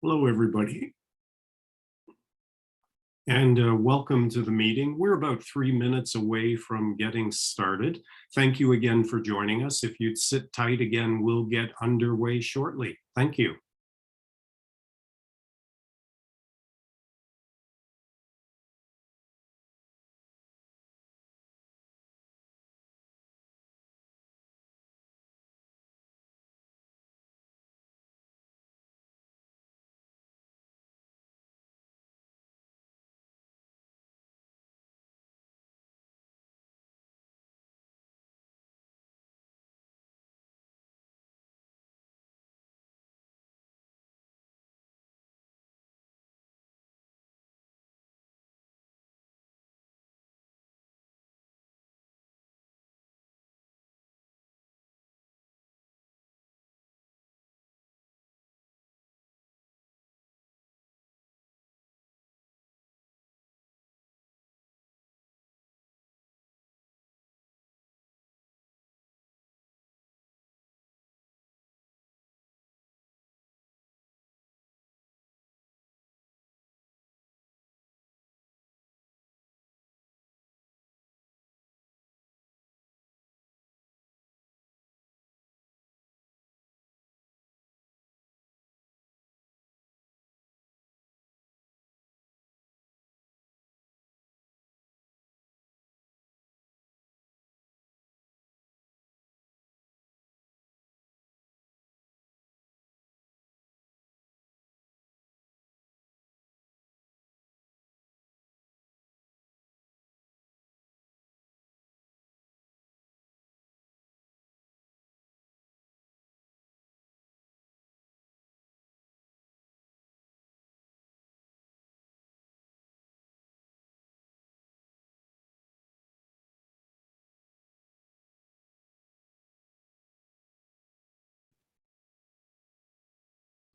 Hello, everybody, and welcome to the meeting. We're about 3 minutes away from getting started. Thank you again for joining us. If you'd sit tight again, we'll get underway shortly. Thank you.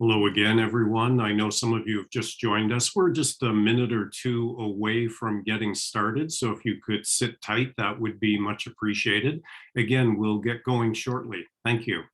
Hello again, everyone. I know some of you have just joined us. We're just a minute or two away from getting started, so if you could sit tight, that would be much appreciated. Again, we'll get going shortly. Thank you.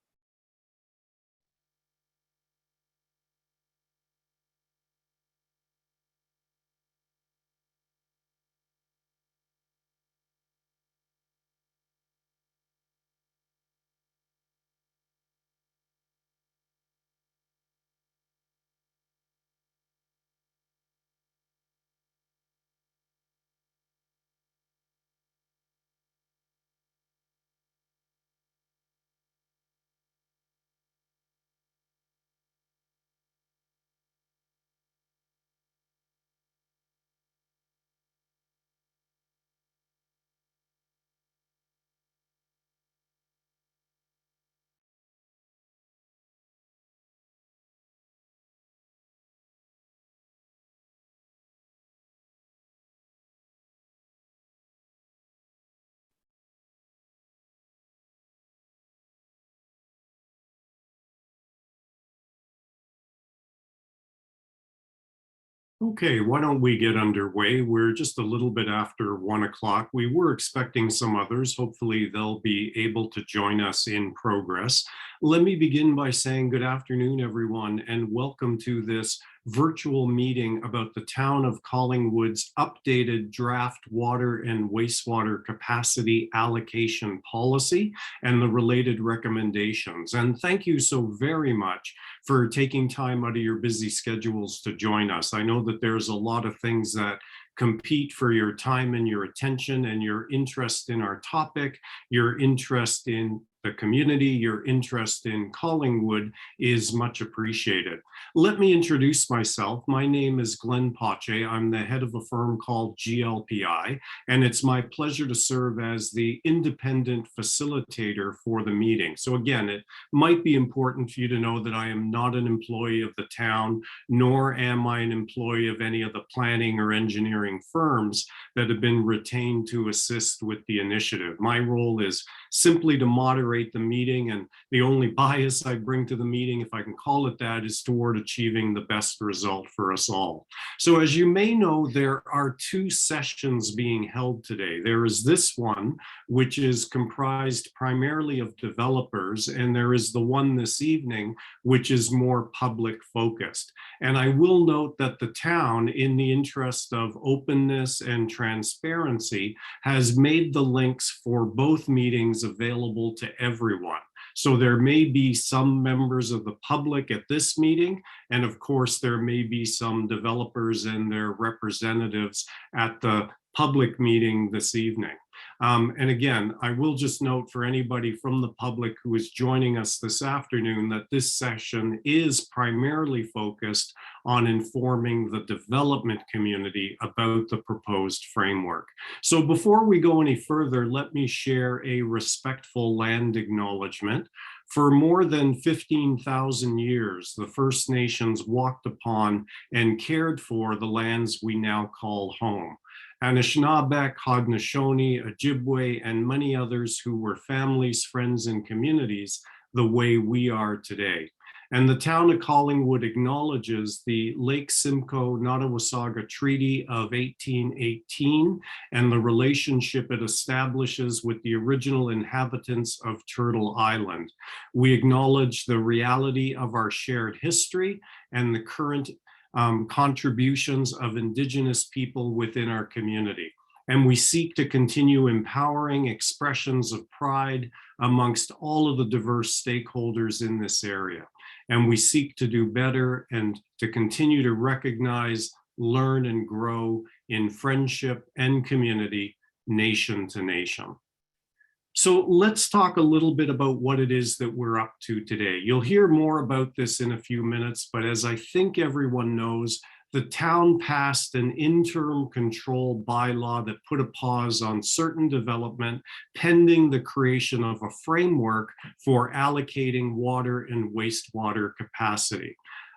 Okay, why don't we get underway? We're just a little bit after 1 o'clock. We were expecting some others. Hopefully they'll be able to join us in progress. Let me begin by saying good afternoon, everyone, and welcome to this virtual meeting about the town of Collingwood's updated draft water and wastewater capacity allocation policy and the related recommendations. And thank you so very much for taking time out of your busy schedules to join us. I know that there's a lot of things that compete for your time and your attention and your interest in our topic, your interest in the community, your interest in Collingwood is much appreciated. Let me introduce myself. My name is Glenn Pache. I'm the head of a firm called GLPI, and it's my pleasure to serve as the independent facilitator for the meeting. So again, it might be important for you to know that I am not an employee of the town, nor am I an employee of any of the planning or engineering firms that have been retained to assist with the initiative. My role is simply to moderate the meeting. And the only bias I bring to the meeting, if I can call it that, is toward achieving the best result for us all. So as you may know, there are two sessions being held today. There is this one, which is comprised primarily of developers, and there is the one this evening, which is more public focused. And I will note that the town, in the interest of openness and transparency, has made the links for both meetings available to everyone. So there may be some members of the public at this meeting, and of course there may be some developers and their representatives at the public meeting this evening. And again, I will just note for anybody from the public who is joining us this afternoon that this session is primarily focused on informing the development community about the proposed framework. So before we go any further, let me share a respectful land acknowledgement. For more than 15,000 years, the First Nations walked upon and cared for the lands we now call home. Anishinaabe, Haudenosaunee, Ojibwe, and many others who were families, friends, and communities the way we are today. And the town of Collingwood acknowledges the Lake Simcoe Nottawasaga Treaty of 1818 and the relationship it establishes with the original inhabitants of Turtle Island. We acknowledge the reality of our shared history and the current contributions of Indigenous people within our community. And we seek to continue empowering expressions of pride amongst all of the diverse stakeholders in this area. And we seek to do better and to continue to recognize, learn, and grow in friendship and community, nation to nation. So let's talk a little bit about what it is that we're up to today. You'll hear more about this in a few minutes, but as I think everyone knows, the town passed an interim control bylaw that put a pause on certain development pending the creation of a framework for allocating water and wastewater capacity.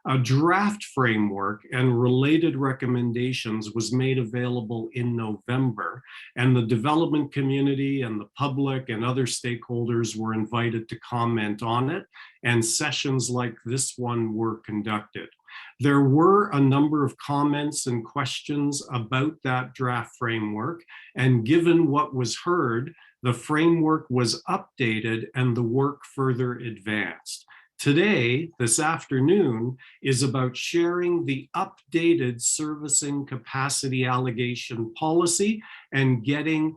A draft framework and related recommendations was made available in November, and the development community and the public and other stakeholders were invited to comment on it, and sessions like this one were conducted. There were a number of comments and questions about that draft framework, and given what was heard, the framework was updated and the work further advanced. Today, this afternoon, is about sharing the updated servicing capacity allocation policy and getting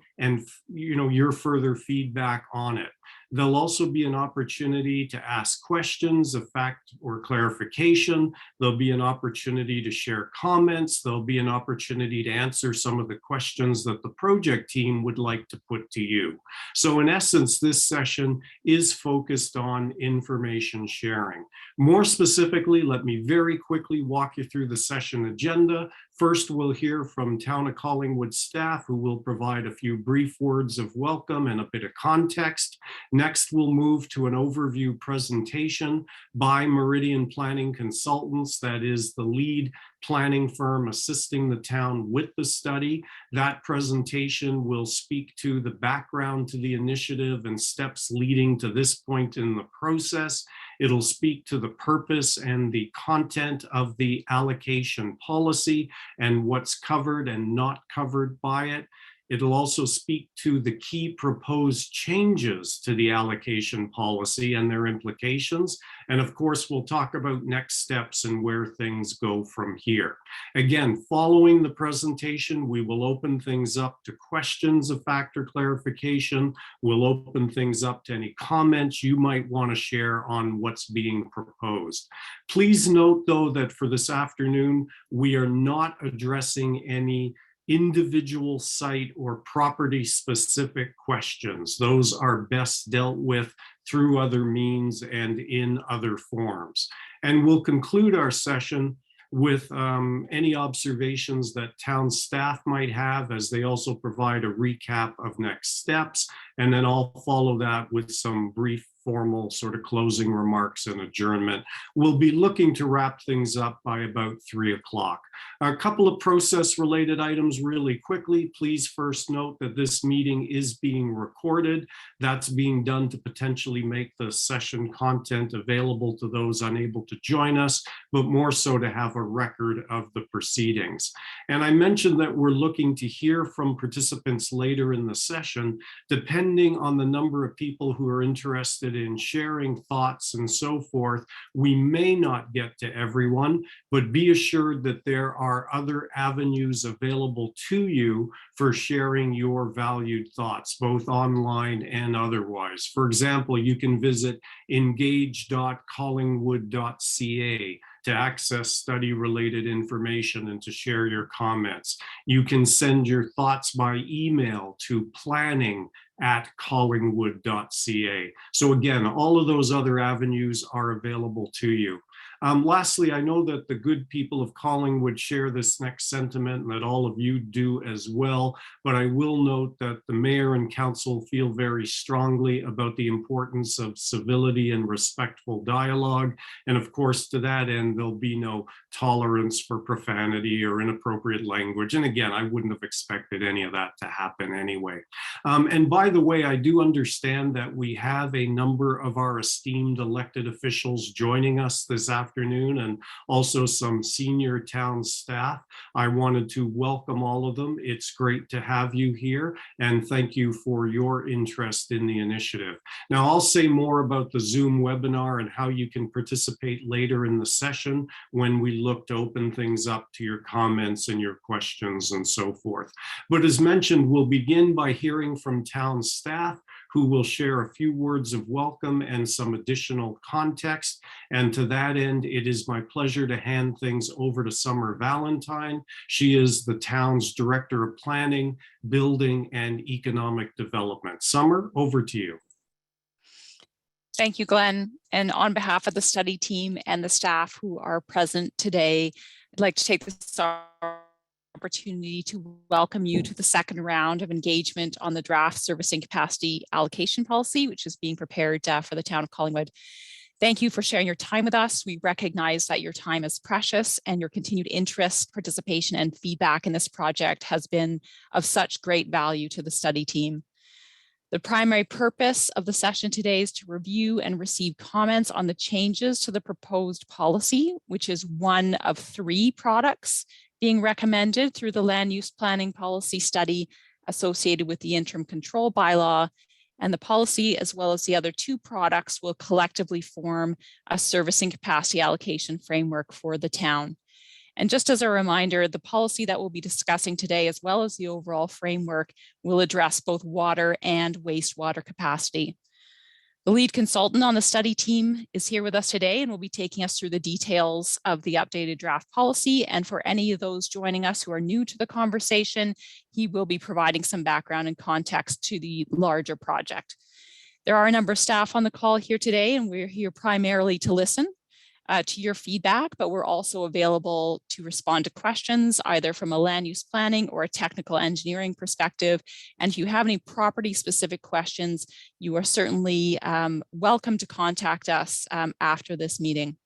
your further feedback on it. There'll also be an opportunity to ask questions of fact or clarification. There'll be an opportunity to share comments. There'll be an opportunity to answer some of the questions that the project team would like to put to you. So in essence, this session is focused on information sharing. More specifically, let me very quickly walk you through the session agenda. First, we'll hear from Town of Collingwood staff, who will provide a few brief words of welcome and a bit of context. Next, we'll move to an overview presentation by Meridian Planning Consultants, that is the lead planning firm assisting the town with the study. That presentation will speak to the background to the initiative and steps leading to this point in the process. It'll speak to the purpose and the content of the allocation policy and what's covered and not covered by it. It'll also speak to the key proposed changes to the allocation policy and their implications. And of course, we'll talk about next steps and where things go from here. Again, following the presentation, we will open things up to questions of factor clarification. We'll open things up to any comments you might want to share on what's being proposed. Please note, though, that for this afternoon, we are not addressing any individual site or property specific questions. Those are best dealt with through other means and in other forms. And we'll conclude our session with any observations that town staff might have, as they also provide a recap of next steps. And then I'll follow that with some brief formal sort of closing remarks and adjournment. We'll be looking to wrap things up by about 3 o'clock. A couple of process-related items really quickly. Please first note that this meeting is being recorded. That's being done to potentially make the session content available to those unable to join us, but more so to have a record of the proceedings. And I mentioned that we're looking to hear from participants later in the session. Depending on the number of people who are interested in sharing thoughts and so forth, we may not get to everyone, but be assured that there are other avenues available to you for sharing your valued thoughts, both online and otherwise. For example, you can visit engage.collingwood.ca to access study-related information and to share your comments. You can send your thoughts by email to planning@collingwood.ca. So again, all of those other avenues are available to you. Lastly, I know that the good people of Collingwood share this next sentiment and that all of you do as well, but I will note that the mayor and council feel very strongly about the importance of civility and respectful dialogue. And of course, to that end, there'll be no tolerance for profanity or inappropriate language. And again, I wouldn't have expected any of that to happen anyway. And by the way, I do understand that we have a number of our esteemed elected officials joining us this afternoon, and also some senior town staff. I wanted to welcome all of them. It's great to have you here, and thank you for your interest in the initiative. Now, I'll say more about the Zoom webinar and how you can participate later in the session when we look to open things up to your comments and your questions and so forth. But as mentioned, we'll begin by hearing from town staff, who will share a few words of welcome and some additional context. And to that end, it is my pleasure to hand things over to Summer Valentine. She is the town's Director of Planning, Building, and Economic Development. Summer, over to you. Thank you, Glenn. And on behalf of the study team and the staff who are present today, I'd like to take this opportunity to welcome you to the second round of engagement on the draft servicing capacity allocation policy, which is being prepared for the town of Collingwood. Thank you for sharing your time with us. We recognize that your time is precious, and your continued interest, participation, and feedback in this project has been of such great value to the study team. The primary purpose of the session today is to review and receive comments on the changes to the proposed policy, which is one of 3 products being recommended through the land use planning policy study associated with the interim control bylaw. And the policy, as well as the other 2 products, will collectively form a servicing capacity allocation framework for the town. And just as a reminder, the policy that we'll be discussing today, as well as the overall framework, will address both water and wastewater capacity. The lead consultant on the study team is here with us today and will be taking us through the details of the updated draft policy. And for any of those joining us who are new to the conversation, he will be providing some background and context to the larger project. There are a number of staff on the call here today, and we're here primarily to listen to your feedback, but we're also available to respond to questions either from a land use planning or a technical engineering perspective. And if you have any property specific questions, you are certainly welcome to contact us after this meeting.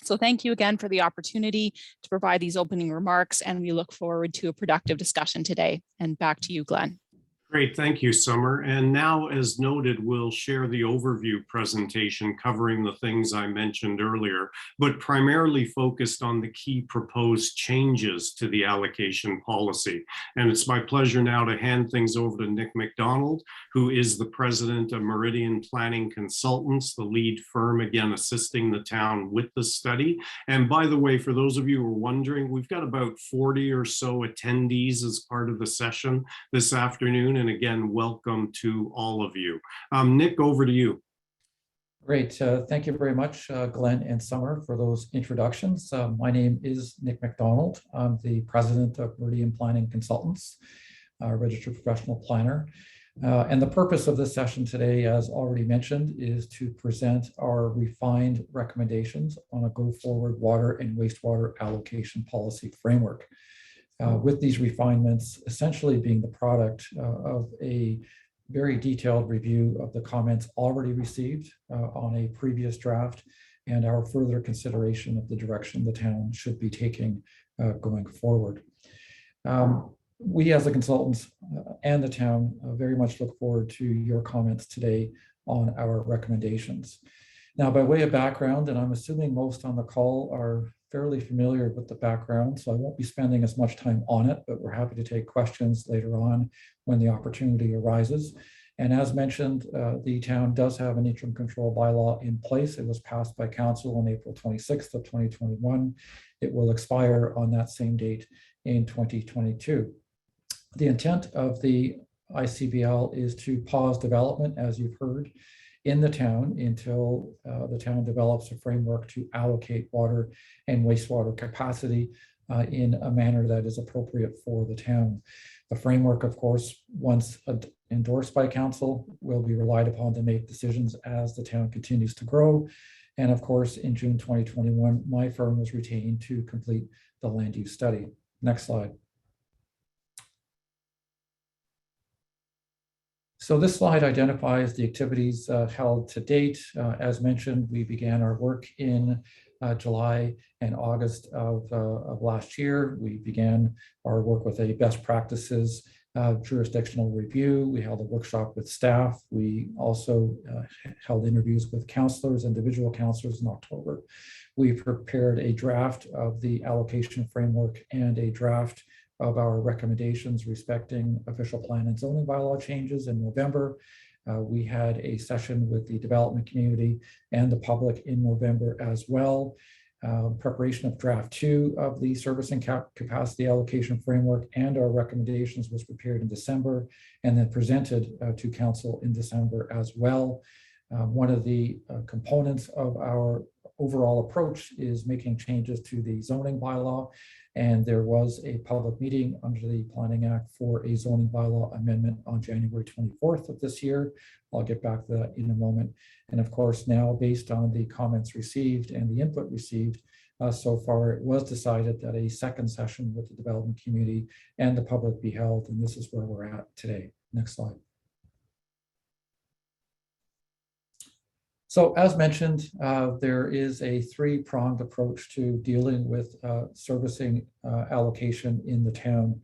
So thank you again for the opportunity to provide these opening remarks, and we look forward to a productive discussion today. And back to you, Glenn. Great, thank you, Summer. And now, as noted, we'll share the overview presentation covering the things I mentioned earlier, but primarily focused on the key proposed changes to the allocation policy. And it's my pleasure now to hand things over to Nick McDonald, who is the president of Meridian Planning Consultants, the lead firm, again, assisting the town with the study. And by the way, for those of you who are wondering, we've got about 40 or so attendees as part of the session this afternoon. And again, welcome to all of you. Nick, over to you. Great. Thank you very much, Glenn and Summer, for those introductions. My name is Nick McDonald. I'm the president of Meridian Planning Consultants, registered professional planner. And the purpose of this session today, as already mentioned, is to present our refined recommendations on a go-forward water and wastewater allocation policy framework. With these refinements essentially being the product of a very detailed review of the comments already received on a previous draft and our further consideration of the direction the town should be taking going forward. We as the consultants and the town very much look forward to your comments today on our recommendations. Now, by way of background, and I'm assuming most on the call are fairly familiar with the background, so I won't be spending as much time on it, but we're happy to take questions later on when the opportunity arises. And as mentioned, the town does have an interim control bylaw in place. It was passed by council on April 26th of 2021. It will expire on that same date in 2022. The intent of the ICBL is to pause development, as you've heard, in the town until the town develops a framework to allocate water and wastewater capacity in a manner that is appropriate for the town. The framework, of course, once endorsed by council, will be relied upon to make decisions as the town continues to grow. And of course, in June 2021, my firm was retained to complete the land use study. Next slide. So this slide identifies the activities held to date. As mentioned, we began our work in July and August of last year. We began our work with a best practices jurisdictional review. We held a workshop with staff. We also held interviews with counselors, individual counselors in October. We prepared a draft of the allocation framework and a draft of our recommendations respecting official plan and zoning bylaw changes in November. We had a session with the development community and the public in November as well. Preparation of draft 2 of the servicing capacity allocation framework and our recommendations was prepared in December and then presented to council in December as well. One of the components of our overall approach is making changes to the zoning bylaw, and there was a public meeting under the Planning Act for a zoning bylaw amendment on January 24th of this year. I'll get back to that in a moment. And of course, now based on the comments received and the input received so far, it was decided that a second session with the development community and the public be held, and this is where we're at today. Next slide. So as mentioned, there is a three-pronged approach to dealing with servicing allocation in the town.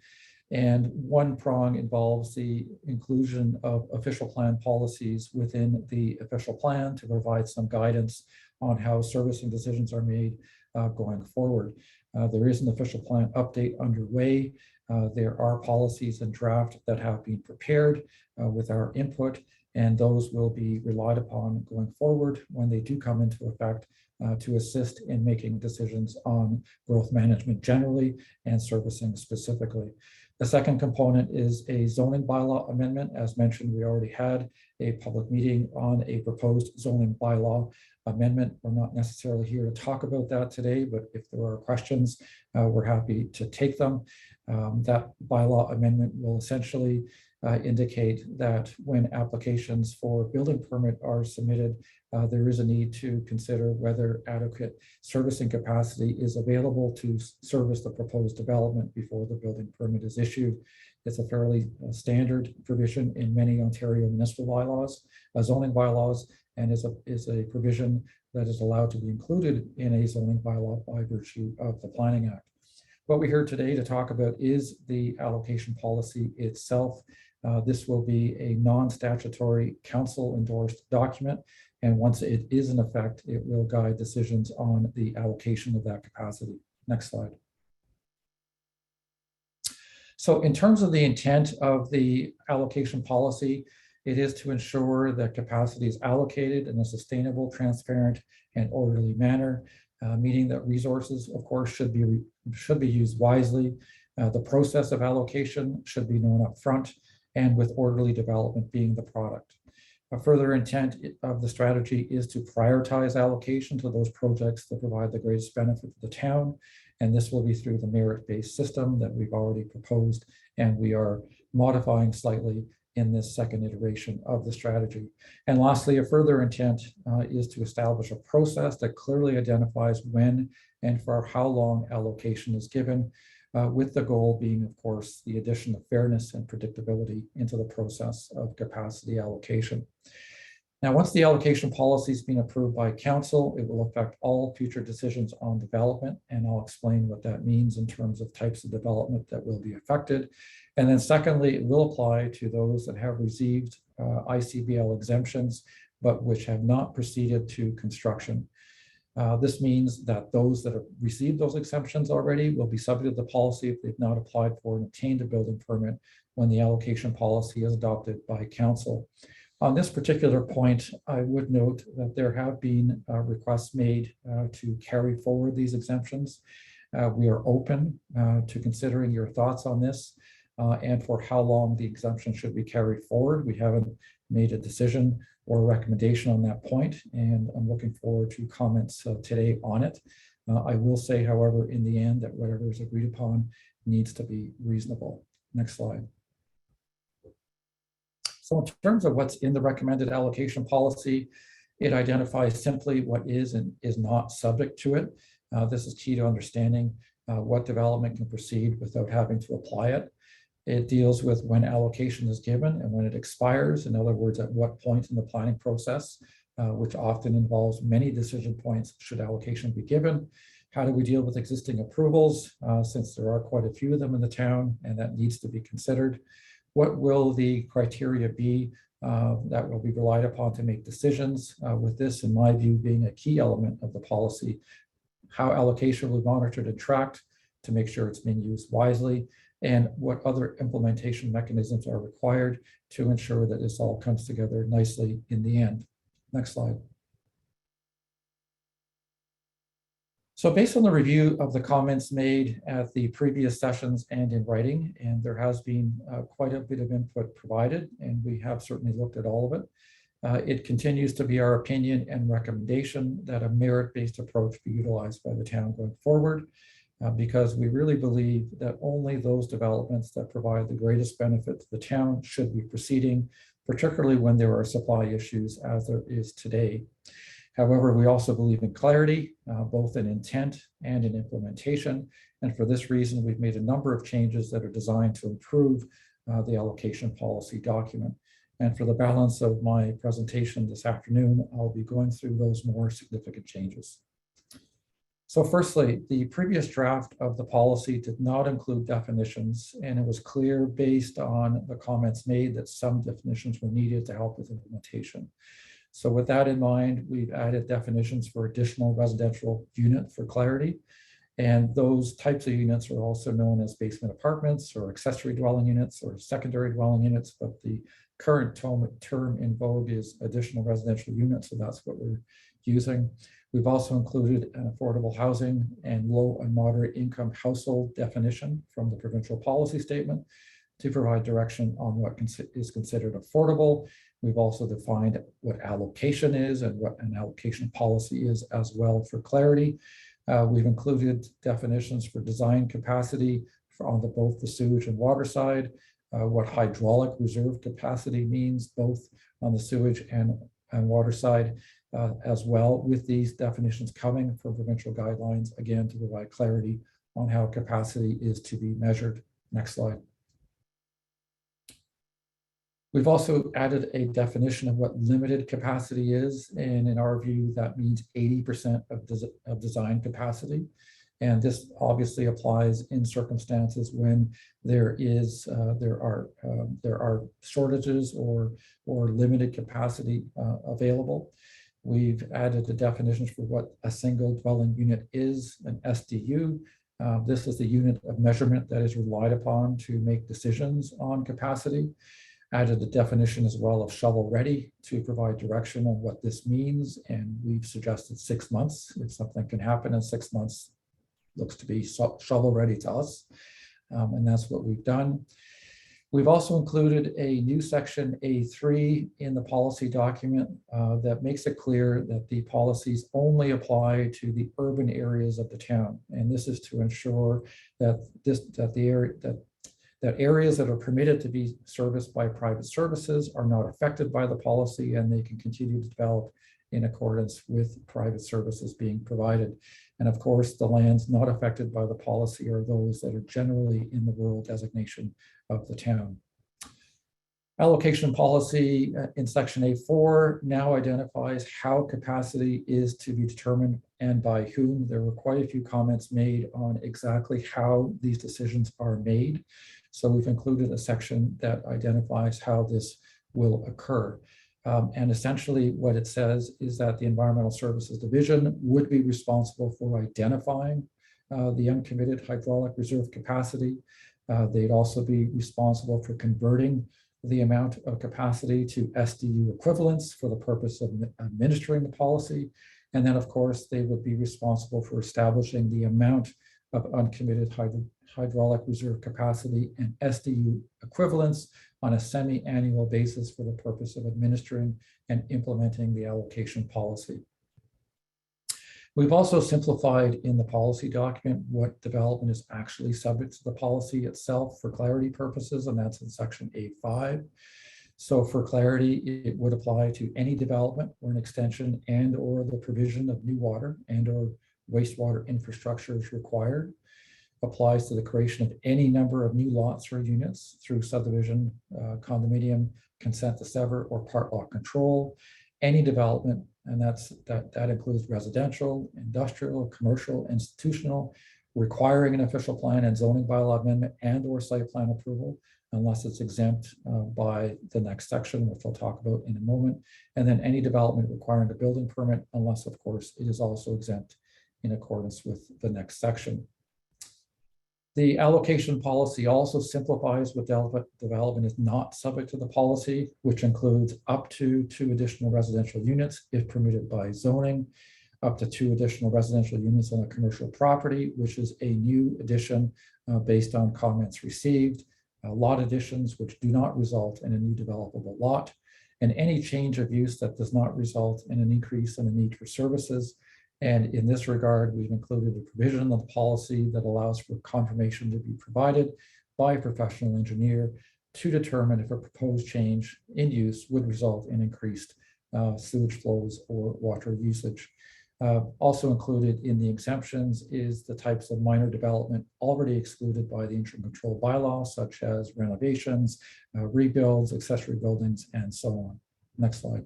And one prong involves the inclusion of official plan policies within the official plan to provide some guidance on how servicing decisions are made going forward. There is an official plan update underway. There are policies and draft that have been prepared with our input, and those will be relied upon going forward when they do come into effect to assist in making decisions on growth management generally and servicing specifically. The second component is a zoning bylaw amendment. As mentioned, we already had a public meeting on a proposed zoning bylaw amendment. We're not necessarily here to talk about that today, but if there are questions, we're happy to take them. That bylaw amendment will essentially indicate that when applications for building permit are submitted, there is a need to consider whether adequate servicing capacity is available to service the proposed development before the building permit is issued. It's a fairly standard provision in many Ontario municipal bylaws, zoning bylaws, and is a provision that is allowed to be included in a zoning bylaw by virtue of the Planning Act. What we're here today to talk about is the allocation policy itself. This will be a non-statutory council-endorsed document, and once it is in effect, it will guide decisions on the allocation of that capacity. Next slide. So in terms of the intent of the allocation policy, it is to ensure that capacity is allocated in a sustainable, transparent, and orderly manner, meaning that resources, of course, should be used wisely. The process of allocation should be known up front, and with orderly development being the product. A further intent of the strategy is to prioritize allocation to those projects that provide the greatest benefit to the town, and this will be through the merit-based system that we've already proposed, and we are modifying slightly in this second iteration of the strategy. And lastly, a further intent is to establish a process that clearly identifies when and for how long allocation is given. with the goal being, of course, the addition of fairness and predictability into the process of capacity allocation. Now, once the allocation policy has been approved by council, it will affect all future decisions on development, and I'll explain what that means in terms of types of development that will be affected. And then secondly, it will apply to those that have received ICBL exemptions, but which have not proceeded to construction. This means that those that have received those exemptions already will be subject to the policy if they've not applied for and obtained a building permit when the allocation policy is adopted by council. On this particular point, I would note that there have been requests made to carry forward these exemptions. We are open to considering your thoughts on this and for how long the exemption should be carried forward. We haven't made a decision or a recommendation on that point, and I'm looking forward to comments today on it. I will say, however, in the end, that whatever is agreed upon needs to be reasonable. Next slide. So in terms of what's in the recommended allocation policy, it identifies simply what is and is not subject to it. This is key to understanding what development can proceed without having to apply it. It deals with when allocation is given and when it expires. In other words, at what point in the planning process, which often involves many decision points, should allocation be given. How do we deal with existing approvals, since there are quite a few of them in the town, and that needs to be considered. What will the criteria be that will be relied upon to make decisions, with this, in my view, being a key element of the policy? How allocation will be monitored and tracked to make sure it's being used wisely, and what other implementation mechanisms are required to ensure that this all comes together nicely in the end. Next slide. So based on the review of the comments made at the previous sessions and in writing, and there has been quite a bit of input provided, and we have certainly looked at all of it, it continues to be our opinion and recommendation that a merit-based approach be utilized by the town going forward, because we really believe that only those developments that provide the greatest benefit to the town should be proceeding, particularly when there are supply issues as there is today. However, we also believe in clarity, both in intent and in implementation. And for this reason, we've made a number of changes that are designed to improve the allocation policy document. And for the balance of my presentation this afternoon, I'll be going through those more significant changes. So firstly, the previous draft of the policy did not include definitions, and it was clear based on the comments made that some definitions were needed to help with implementation. So with that in mind, we've added definitions for additional residential unit for clarity. And those types of units are also known as basement apartments or accessory dwelling units or secondary dwelling units, but the current term in vogue is additional residential units, so that's what we're using. We've also included an affordable housing and low and moderate income household definition from the provincial policy statement to provide direction on what is considered affordable. We've also defined what allocation is and what an allocation policy is as well for clarity. We've included definitions for design capacity on both the sewage and water side, what hydraulic reserve capacity means both on the sewage and water side as well, with these definitions coming from provincial guidelines, again, to provide clarity on how capacity is to be measured. Next slide. We've also added a definition of what limited capacity is, and in our view, that means 80% of design capacity. And this obviously applies in circumstances when there are shortages or limited capacity available. We've added the definitions for what a single dwelling unit is, an SDU. This is the unit of measurement that is relied upon to make decisions on capacity. Added the definition as well of shovel ready to provide direction on what this means. And we've suggested 6 months. If something can happen in 6 months, looks to be shovel ready to us. And that's what we've done. We've also included a new section A3 in the policy document that makes it clear that the policies only apply to the urban areas of the town. And this is to ensure that areas that are permitted to be serviced by private services are not affected by the policy, and they can continue to develop in accordance with private services being provided. And of course, the lands not affected by the policy are those that are generally in the rural designation of the town. Allocation policy in section A4 now identifies how capacity is to be determined and by whom. There were quite a few comments made on exactly how these decisions are made. So we've included a section that identifies how this will occur. And essentially what it says is that the Environmental Services Division would be responsible for identifying the uncommitted hydraulic reserve capacity. They'd also be responsible for converting the amount of capacity to SDU equivalents for the purpose of administering the policy. And then, of course, they would be responsible for establishing the amount of uncommitted hydraulic reserve capacity and SDU equivalents on a semi-annual basis for the purpose of administering and implementing the allocation policy. We've also simplified in the policy document what development is actually subject to the policy itself for clarity purposes, and that's in section A5. So for clarity, it would apply to any development or an extension and or the provision of new water and or wastewater infrastructure is required. Applies to the creation of any number of new lots or units through subdivision, condominium, consent to sever, or part lot control. Any development, and that includes residential, industrial, commercial, institutional, requiring an official plan and zoning bylaw amendment and or site plan approval, unless it's exempt by the next section, which I'll talk about in a moment. And then any development requiring a building permit, unless of course it is also exempt in accordance with the next section. The allocation policy also simplifies what development is not subject to the policy, which includes up to 2 additional residential units if permitted by zoning, up to 2 additional residential units on a commercial property, which is a new addition based on comments received, lot additions which do not result in a new developable lot, and any change of use that does not result in an increase in the need for services. And in this regard, we've included a provision in the policy that allows for confirmation to be provided by a professional engineer to determine if a proposed change in use would result in increased sewage flows or water usage. Also included in the exemptions is the types of minor development already excluded by the intrusion control bylaw, such as renovations, rebuilds, accessory buildings, and so on. Next slide.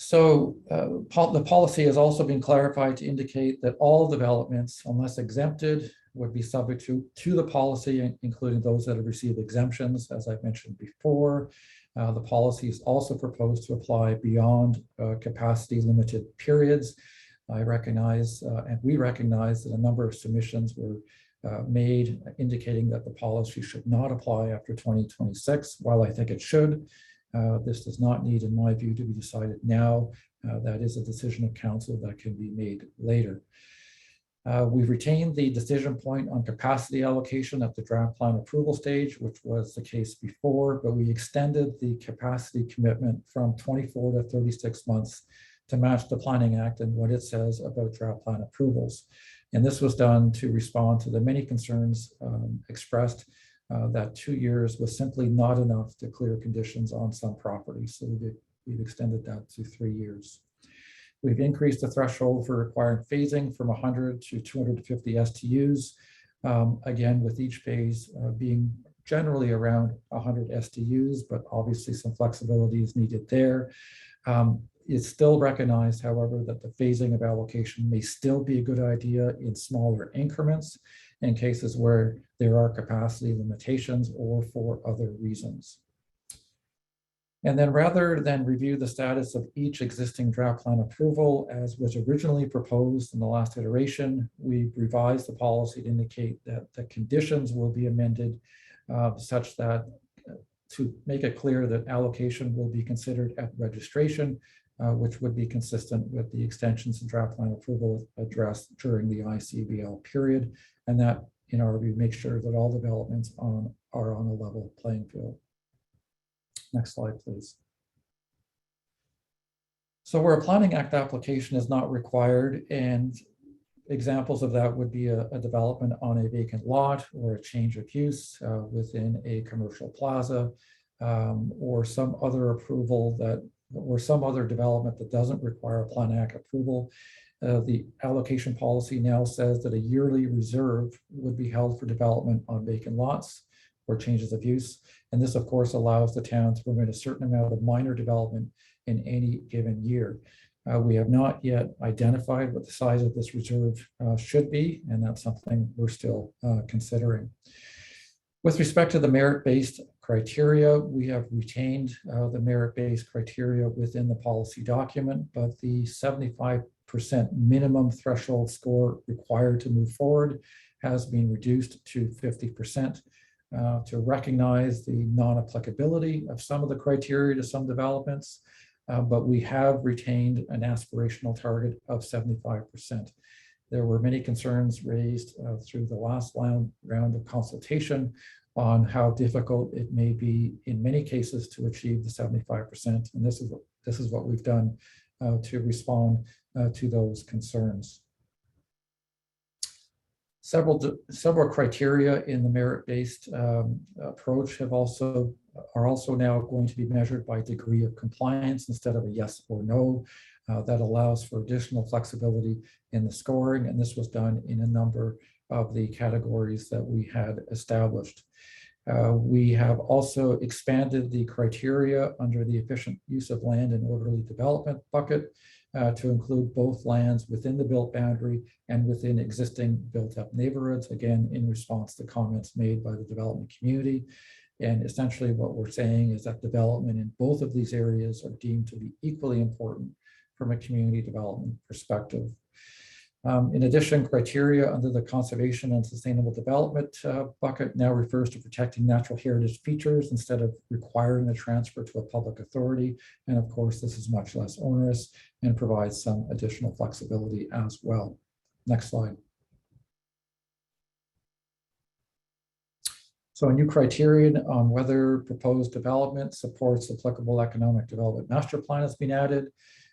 So the policy has also been clarified to indicate that all developments, unless exempted, would be subject to the policy, including those that have received exemptions, as I've mentioned before. The policy is also proposed to apply beyond capacity limited periods. I recognize, and we recognize that a number of submissions were made indicating that the policy should not apply after 2026, while I think it should. This does not need, in my view, to be decided now. That is a decision of council that can be made later. We've retained the decision point on capacity allocation at the draft plan approval stage, which was the case before, but we extended the capacity commitment from 24 to 36 months to match the Planning Act and what it says about draft plan approvals. And this was done to respond to the many concerns expressed that 2 years was simply not enough to clear conditions on some properties. So we've extended that to 3 years. We've increased the threshold for required phasing from 100 to 250 STUs. Again, with each phase being generally around 100 STUs, but obviously some flexibility is needed there. It's still recognized, however, that the phasing of allocation may still be a good idea in smaller increments in cases where there are capacity limitations or for other reasons. And then rather than review the status of each existing draft plan approval as was originally proposed in the last iteration, we revised the policy to indicate that the conditions will be amended such that to make it clear that allocation will be considered at registration, which would be consistent with the extensions and draft plan approval addressed during the ICBL period. And that, in our view, makes sure that all developments are on a level playing field. Next slide, please. So where a Planning Act application is not required, and examples of that would be a development on a vacant lot or a change of use within a commercial plaza, or some other approval that or some other development that doesn't require a Plan Act approval, the allocation policy now says that a yearly reserve would be held for development on vacant lots or changes of use. And this, of course, allows the town to permit a certain amount of minor development in any given year. We have not yet identified what the size of this reserve should be, and that's something we're still considering. With respect to the merit-based criteria, we have retained the merit-based criteria within the policy document, but the 75% minimum threshold score required to move forward has been reduced to 50% to recognize the non-applicability of some of the criteria to some developments, but we have retained an aspirational target of 75%. There were many concerns raised through the last round of consultation on how difficult it may be in many cases to achieve the 75%. And this is what we've done to respond to those concerns. Several criteria in the merit-based approach are also now going to be measured by degree of compliance instead of a yes or no. That allows for additional flexibility in the scoring, and this was done in a number of the categories that we had established. We have also expanded the criteria under the efficient use of land and orderly development bucket to include both lands within the built boundary and within existing built-up neighborhoods, again, in response to comments made by the development community. And essentially what we're saying is that development in both of these areas are deemed to be equally important from a community development perspective. In addition, criteria under the conservation and sustainable development bucket now refers to protecting natural heritage features instead of requiring the transfer to a public authority. And of course, this is much less onerous and provides some additional flexibility as well. Next slide. So a new criterion on whether proposed development supports applicable economic development master plan has been added.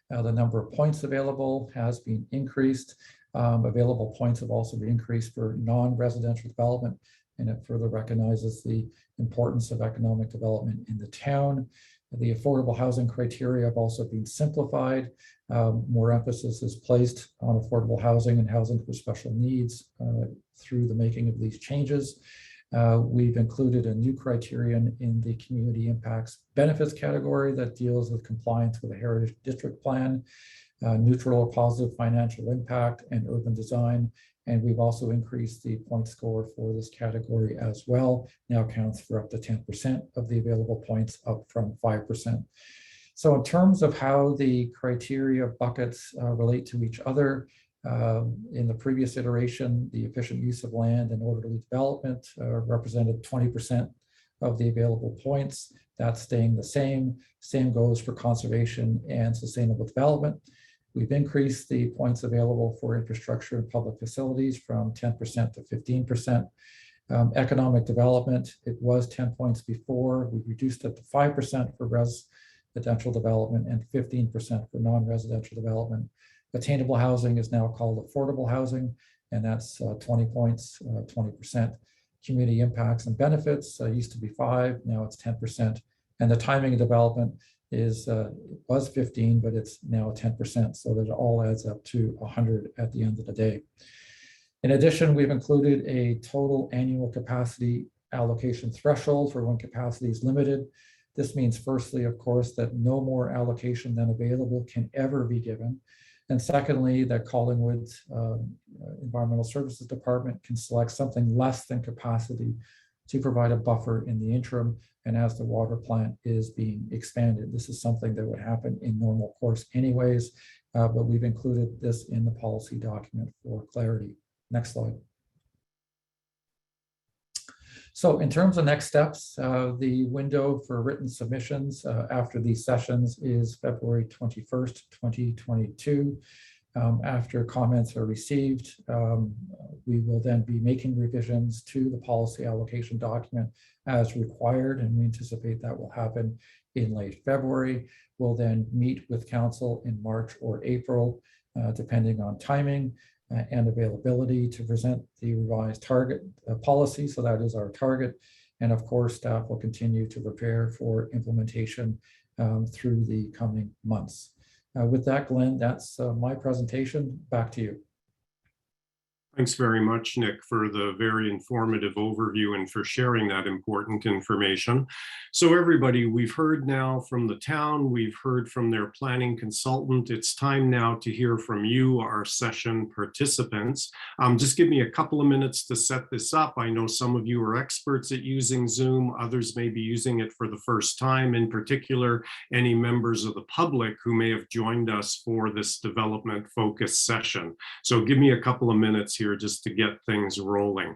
The number of points available has been increased. Available points have also been increased for non-residential development, and it further recognizes the importance of economic development in the town. The affordable housing criteria have also been simplified. More emphasis is placed on affordable housing and housing for special needs through the making of these changes. We've included a new criterion in the community impacts benefits category that deals with compliance with the Heritage District Plan, neutral or positive financial impact, and urban design. And we've also increased the point score for this category as well. Now counts for up to 10% of the available points, up from 5%. So in terms of how the criteria buckets relate to each other, in the previous iteration, the efficient use of land and orderly development represented 20% of the available points. That's staying the same. Same goes for conservation and sustainable development. We've increased the points available for infrastructure and public facilities from 10% to 15%. Economic development, it was 10 points before. We reduced it to 5% for residential development and 15% for non-residential development. Attainable housing is now called affordable housing, and that's 20 points, 20%. Community impacts and benefits used to be 5, now it's 10%. And the timing of development is was 15, but it's now 10%. So that it all adds up to 100 at the end of the day. In addition, we've included a total annual capacity allocation threshold for when capacity is limited. This means firstly, of course, that no more allocation than available can ever be given. And secondly, that Collingwood's Environmental Services Department can select something less than capacity to provide a buffer in the interim and as the water plant is being expanded. This is something that would happen in normal course anyways, but we've included this in the policy document for clarity. Next slide. So in terms of next steps, the window for written submissions after these sessions is February 21st, 2022. After comments are received, we will then be making revisions to the policy allocation document as required, and we anticipate that will happen in late February. We'll then meet with council in March or April, depending on timing and availability, to present the revised target policy. So that is our target. And of course, staff will continue to prepare for implementation through the coming months. With that, Glenn, that's my presentation. Back to you. Thanks very much, Nick, for the very informative overview and for sharing that important information. So everybody, we've heard now from the town, we've heard from their planning consultant. It's time now to hear from you, our session participants. Just give me a couple of minutes to set this up. I know some of you are experts at using Zoom, others may be using it for the first time, in particular, any members of the public who may have joined us for this development focused session. So give me a couple of minutes here just to get things rolling.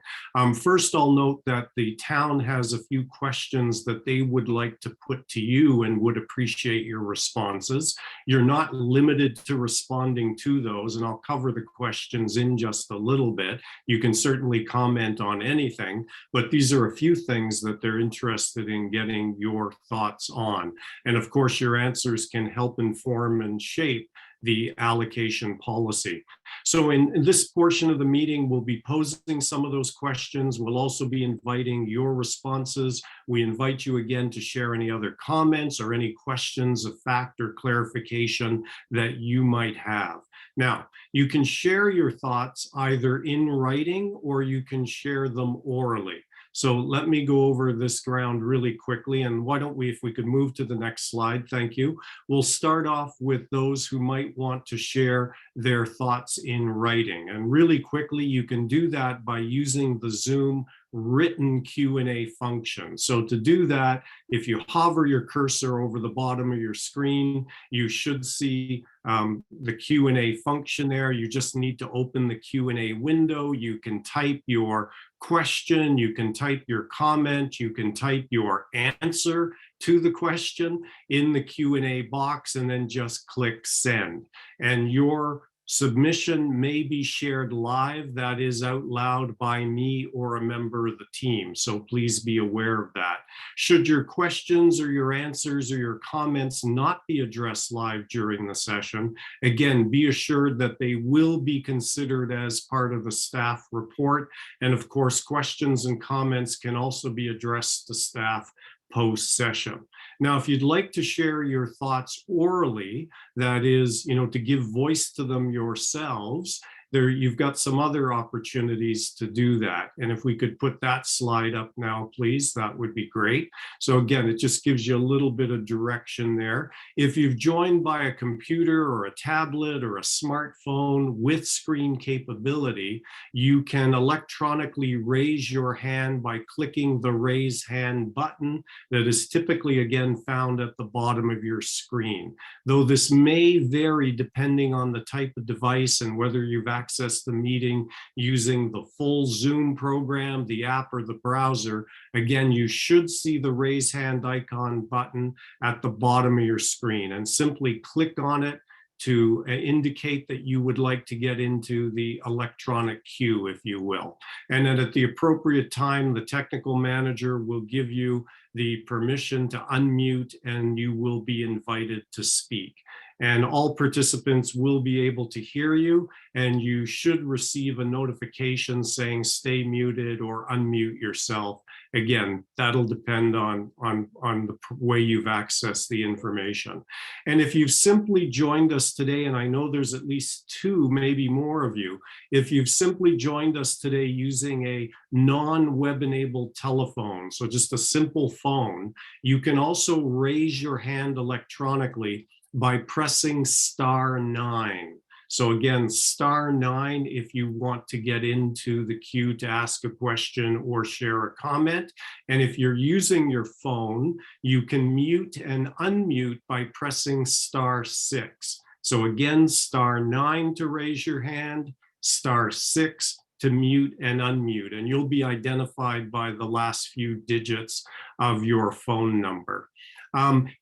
First, I'll note that the town has a few questions that they would like to put to you and would appreciate your responses. You're not limited to responding to those, and I'll cover the questions in just a little bit. You can certainly comment on anything, but these are a few things that they're interested in getting your thoughts on. And of course, your answers can help inform and shape the allocation policy. So in this portion of the meeting, we'll be posing some of those questions. We'll also be inviting your responses. We invite you again to share any other comments or any questions of fact or clarification that you might have. Now, you can share your thoughts either in writing or you can share them orally. So let me go over this ground really quickly, and why don't we, if we could move to the next slide, thank you. We'll start off with those who might want to share their thoughts in writing. And really quickly, you can do that by using the Zoom written Q&A function. So to do that, if you hover your cursor over the bottom of your screen, you should see the Q&A function there. You just need to open the Q&A window. You can type your question, you can type your comment, you can type your answer to the question in the Q&A box, and then just click send. And your submission may be shared live, that is out loud by me or a member of the team. So please be aware of that. Should your questions or your answers or your comments not be addressed live during the session, again, be assured that they will be considered as part of the staff report. And of course, questions and comments can also be addressed to staff post-session. Now, if you'd like to share your thoughts orally, that is, to give voice to them yourselves, you've got some other opportunities to do that. And if we could put that slide up now, please, that would be great. So again, it just gives you a little bit of direction there. If you've joined by a computer or a tablet or a smartphone with screen capability, you can electronically raise your hand by clicking the raise hand button that is typically, again, found at the bottom of your screen. Though this may vary depending on the type of device and whether you've access the meeting using the full Zoom program, the app, or the browser, again, you should see the raise hand icon button at the bottom of your screen, and simply click on it to indicate that you would like to get into the electronic queue, if you will. And then at the appropriate time, the technical manager will give you the permission to unmute, and you will be invited to speak. And all participants will be able to hear you, and you should receive a notification saying stay muted or unmute yourself. Again, that'll depend on the way you've accessed the information. And if you've simply joined us today, and I know there's at least two, maybe more of you, if you've simply joined us today using a non-web enabled telephone, so just a simple phone, you can also raise your hand electronically by pressing *9. So again, *9 if you want to get into the queue to ask a question or share a comment. And if you're using your phone, you can mute and unmute by pressing *6. So again, *9 to raise your hand, *6 to mute and unmute, and you'll be identified by the last few digits of your phone number.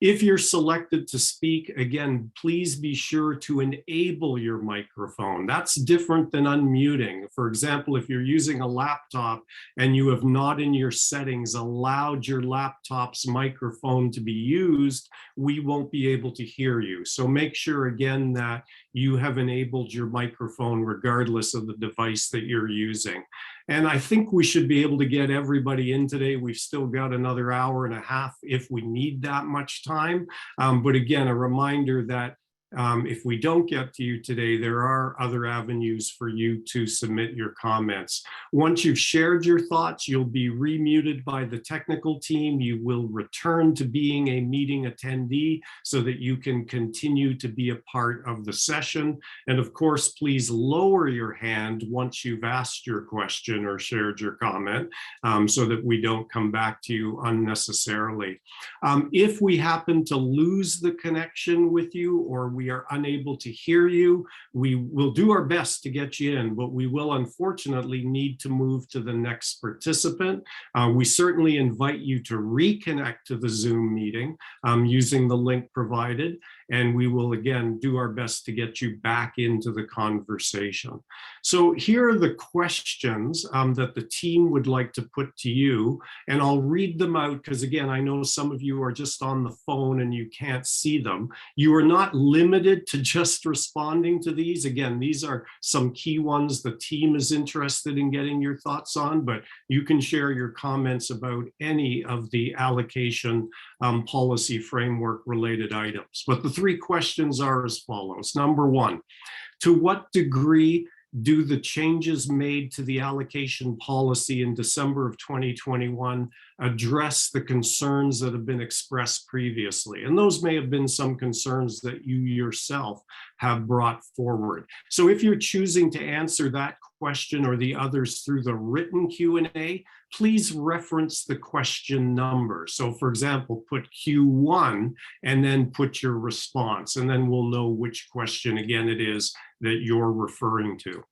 If you're selected to speak, again, please be sure to enable your microphone. That's different than unmuting. For example, if you're using a laptop and you have not in your settings allowed your laptop's microphone to be used, we won't be able to hear you. So make sure again that you have enabled your microphone regardless of the device that you're using. And I think we should be able to get everybody in today. We've still got another hour and a half if we need that much time. But again, a reminder that if we don't get to you today, there are other avenues for you to submit your comments. Once you've shared your thoughts, you'll be remuted by the technical team. You will return to being a meeting attendee so that you can continue to be a part of the session. And of course, please lower your hand once you've asked your question or shared your comment so that we don't come back to you unnecessarily. If we happen to lose the connection with you or we are unable to hear you, we will do our best to get you in, but we will unfortunately need to move to the next participant. We certainly invite you to reconnect to the Zoom meeting using the link provided, and we will again do our best to get you back into the conversation. So here are the questions that the team would like to put to you, and I'll read them out because again, I know some of you are just on the phone and you can't see them. You are not limited to just responding to these. Again, these are some key ones the team is interested in getting your thoughts on, but you can share your comments about any of the allocation policy framework related items. But the three questions are as follows. Number one, to what degree do the changes made to the allocation policy in December of 2021 address the concerns that have been expressed previously? And those may have been some concerns that you yourself have brought forward. So if you're choosing to answer that question or the others through the written Q&A, please reference the question number. So for example, put Q1 and then put your response, and then we'll know which question again it is that you're referring to.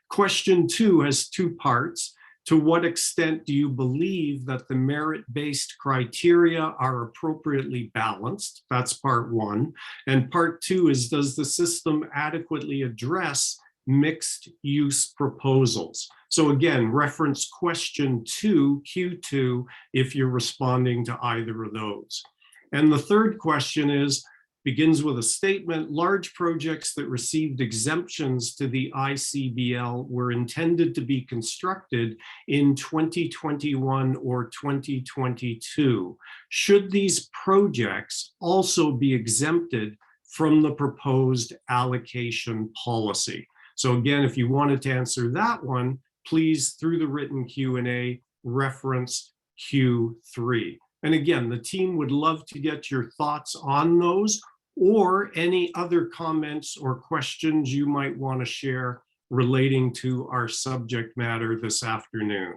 Question 2 has 2 parts. To what extent do you believe that the merit-based criteria are appropriately balanced? That's part 1. And part 2 is, does the system adequately address mixed use proposals? So again, reference question 2, Q2, if you're responding to either of those. And the third question begins with a statement: large projects that received exemptions to the ICBL were intended to be constructed in 2021 or 2022. Should these projects also be exempted from the proposed allocation policy? So again, if you wanted to answer that one, please, through the written Q&A, reference Q3. And again, the team would love to get your thoughts on those or any other comments or questions you might want to share relating to our subject matter this afternoon.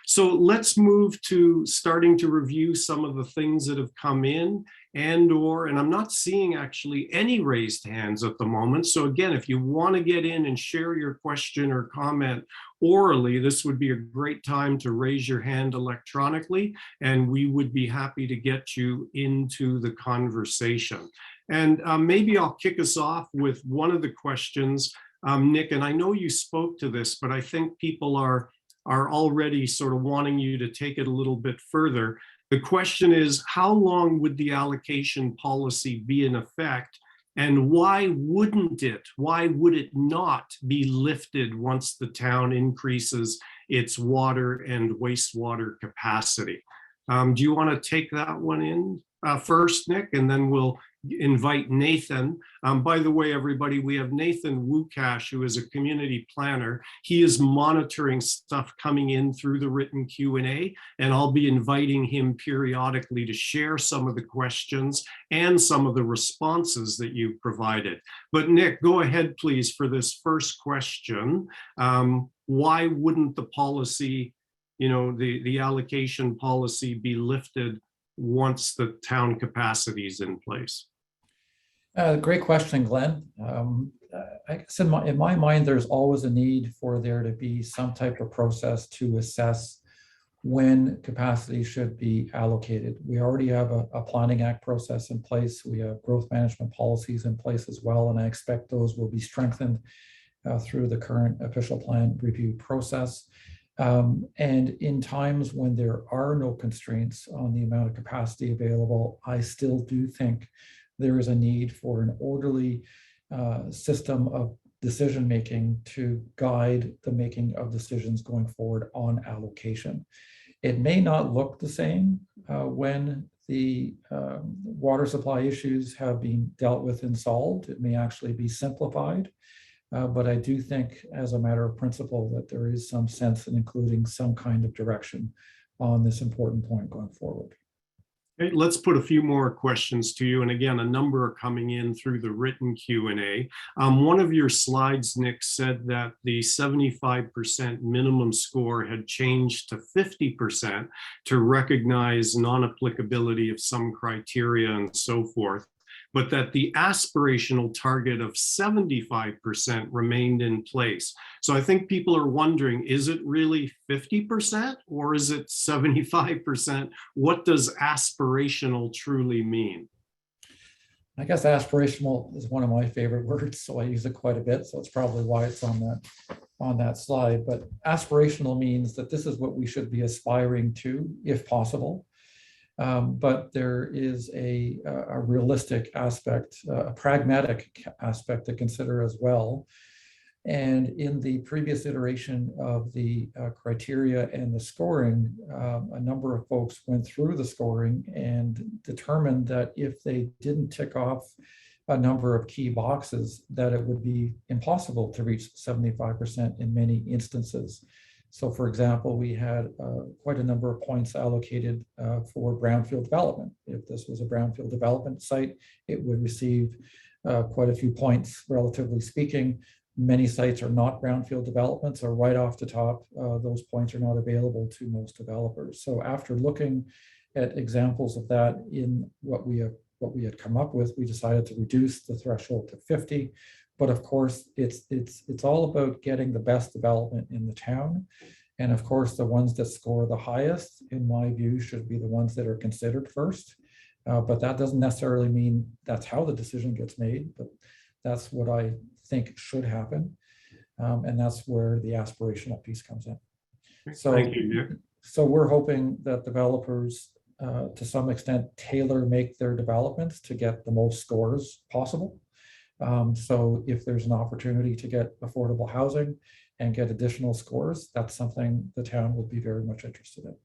So let's move to starting to review some of the things that have come in and I'm not seeing actually any raised hands at the moment. So again, if you want to get in and share your question or comment orally, this would be a great time to raise your hand electronically, and we would be happy to get you into the conversation. And maybe I'll kick us off with one of the questions, Nick, and I know you spoke to this, but I think people are already sort of wanting you to take it a little bit further. The question is, how long would the allocation policy be in effect, and why would it not be lifted once the town increases its water and wastewater capacity? Do you want to take that one in first, Nick, and then we'll invite Nathan. By the way, everybody, we have Nathan Wukash, who is a community planner. He is monitoring stuff coming in through the written Q&A, and I'll be inviting him periodically to share some of the questions and some of the responses that you've provided. But Nick, go ahead, please, for this first question. Why wouldn't the policy, the allocation policy be lifted once the town capacity is in place? Great question, Glenn. I guess in my mind, there's always a need for there to be some type of process to assess when capacity should be allocated. We already have a Planning Act process in place. We have growth management policies in place as well, and I expect those will be strengthened through the current official plan review process. And in times when there are no constraints on the amount of capacity available, I still do think there is a need for an orderly system of decision-making to guide the making of decisions going forward on allocation. It may not look the same when the water supply issues have been dealt with and solved. It may actually be simplified. But I do think, as a matter of principle, that there is some sense in including some kind of direction on this important point going forward. Okay, let's put a few more questions to you. And again, a number are coming in through the written Q&A. One of your slides, Nick, said that the 75% minimum score had changed to 50% to recognize non-applicability of some criteria and so forth, but that the aspirational target of 75% remained in place. So I think people are wondering, is it really 50% or is it 75%? What does aspirational truly mean? I guess aspirational is one of my favorite words, so I use it quite a bit. So it's probably why it's on that slide. But aspirational means that this is what we should be aspiring to, if possible. But there is a realistic aspect, a pragmatic aspect to consider as well. And in the previous iteration of the criteria and the scoring, a number of folks went through the scoring and determined that if they didn't tick off a number of key boxes, that it would be impossible to reach 75% in many instances. So for example, we had quite a number of points allocated for brownfield development. If this was a brownfield development site, it would receive quite a few points, relatively speaking. Many sites are not brownfield developments, or right off the top, those points are not available to most developers. So after looking at examples of that in what we had come up with, we decided to reduce the threshold to 50. But of course, it's all about getting the best development in the town. And of course, the ones that score the highest, in my view, should be the ones that are considered first. But that doesn't necessarily mean that's how the decision gets made, but that's what I think should happen. And that's where the aspirational piece comes in. So, thank you, Nick. So we're hoping that developers, to some extent, tailor make their developments to get the most scores possible. So if there's an opportunity to get affordable housing and get additional scores, that's something the town would be very much interested in.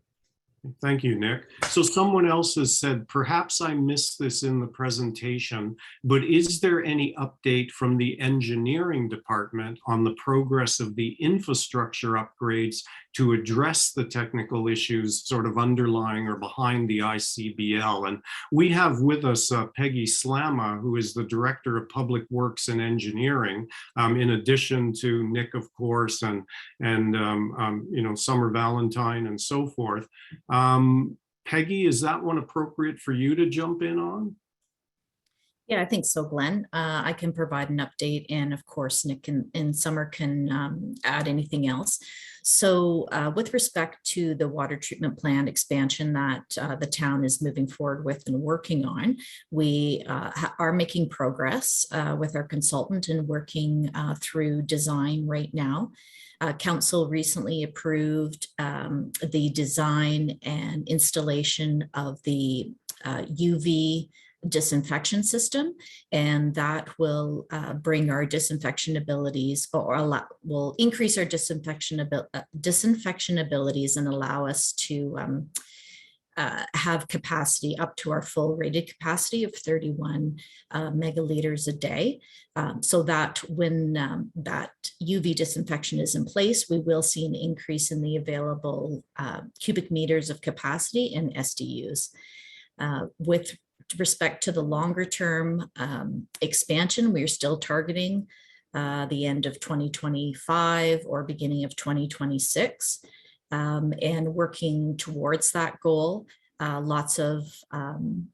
Thank you, Nick. So someone else has said, perhaps I missed this in the presentation, but is there any update from the engineering department on the progress of the infrastructure upgrades to address the technical issues sort of underlying or behind the ICBL? And we have with us Peggy Slama, who is the Director of Public Works and Engineering, in addition to Nick, of course, and you know, Summer Valentine and so forth. Peggy, is that one appropriate for you to jump in on? Yeah, I think so, Glenn. I can provide an update, and of course, Nick and Summer can add anything else. So with respect to the water treatment plant expansion that the town is moving forward with and working on, we are making progress with our consultant and working through design right now. Council recently approved the design and installation of the UV disinfection system, and that will bring our disinfection abilities, or will increase our disinfection abilities and allow us to have capacity up to our full rated capacity of 31 megaliters a day. So that when that UV disinfection is in place, we will see an increase in the available cubic meters of capacity and SDUs. With respect to the longer term expansion, we're still targeting the end of 2025 or beginning of 2026. And working towards that goal. Lots of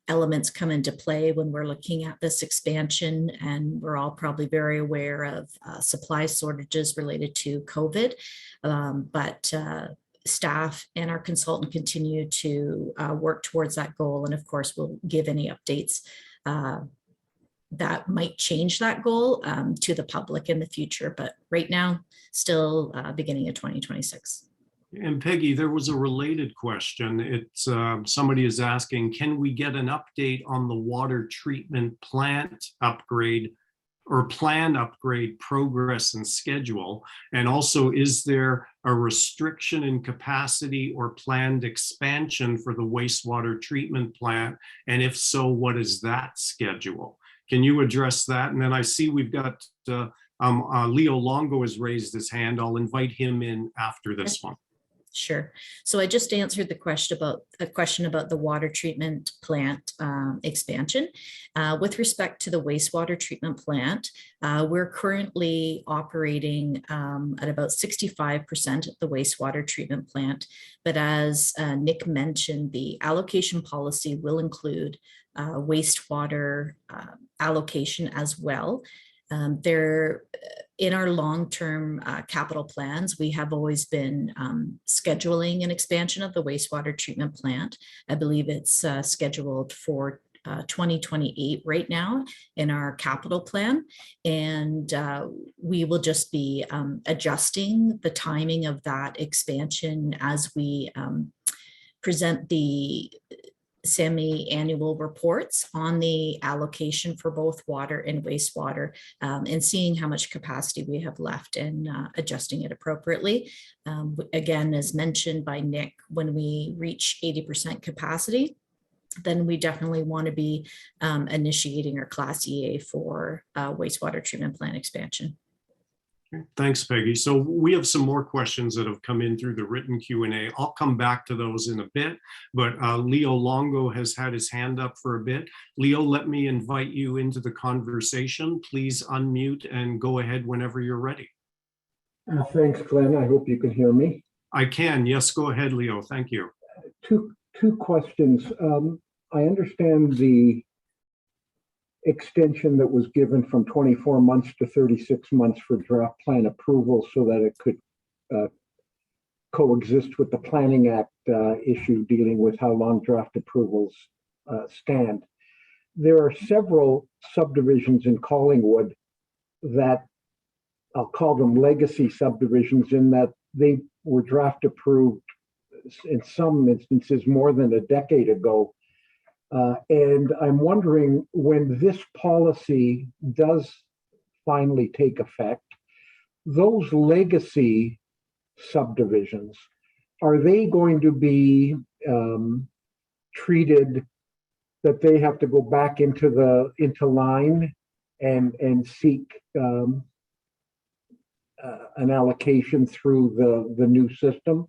elements come into play when we're looking at this expansion, and we're all probably very aware of supply shortages related to COVID, but staff and our consultant continue to work towards that goal. And of course, we'll give any updates that might change that goal to the public in the future, but right now, still beginning of 2026. And Peggy, there was a related question. It's somebody is asking, can we get an update on the water treatment plant upgrade or plan upgrade progress and schedule? And also, is there a restriction in capacity or planned expansion for the wastewater treatment plant? And if so, what is that schedule? Can you address that? And then I see we've got Leo Longo has raised his hand. I'll invite him in after this one. Sure. So I just answered the question about the water treatment plant expansion. With respect to the wastewater treatment plant, we're currently operating at about 65% of the wastewater treatment plant. But as Nick mentioned, the allocation policy will include wastewater allocation as well. In our long-term capital plans, we have always been scheduling an expansion of the wastewater treatment plant. I believe it's scheduled for 2028 right now in our capital plan. And we will just be adjusting the timing of that expansion as we present the semi-annual reports on the allocation for both water and wastewater, and seeing how much capacity we have left and adjusting it appropriately. Again, as mentioned by Nick, when we reach 80% capacity, then we definitely want to be initiating our Class EA for wastewater treatment plant expansion. Thanks, Peggy. So we have some more questions that have come in through the written Q&A. I'll come back to those in a bit, but Leo Longo has had his hand up for a bit. Leo, let me invite you into the conversation. Please unmute and go ahead whenever you're ready. Thanks, Glenn. I hope you can hear me. I can. Yes, go ahead, Leo. Thank you. Two questions. I understand the extension that was given from 24 months to 36 months for draft plan approval so that it could coexist with the Planning Act issue dealing with how long draft approvals stand. There are several subdivisions in Collingwood that I'll call them legacy subdivisions in that they were draft approved in some instances more than a decade ago. And I'm wondering, when this policy does finally take effect, those legacy subdivisions, are they going to be treated that they have to go back into line and seek an allocation through the new system,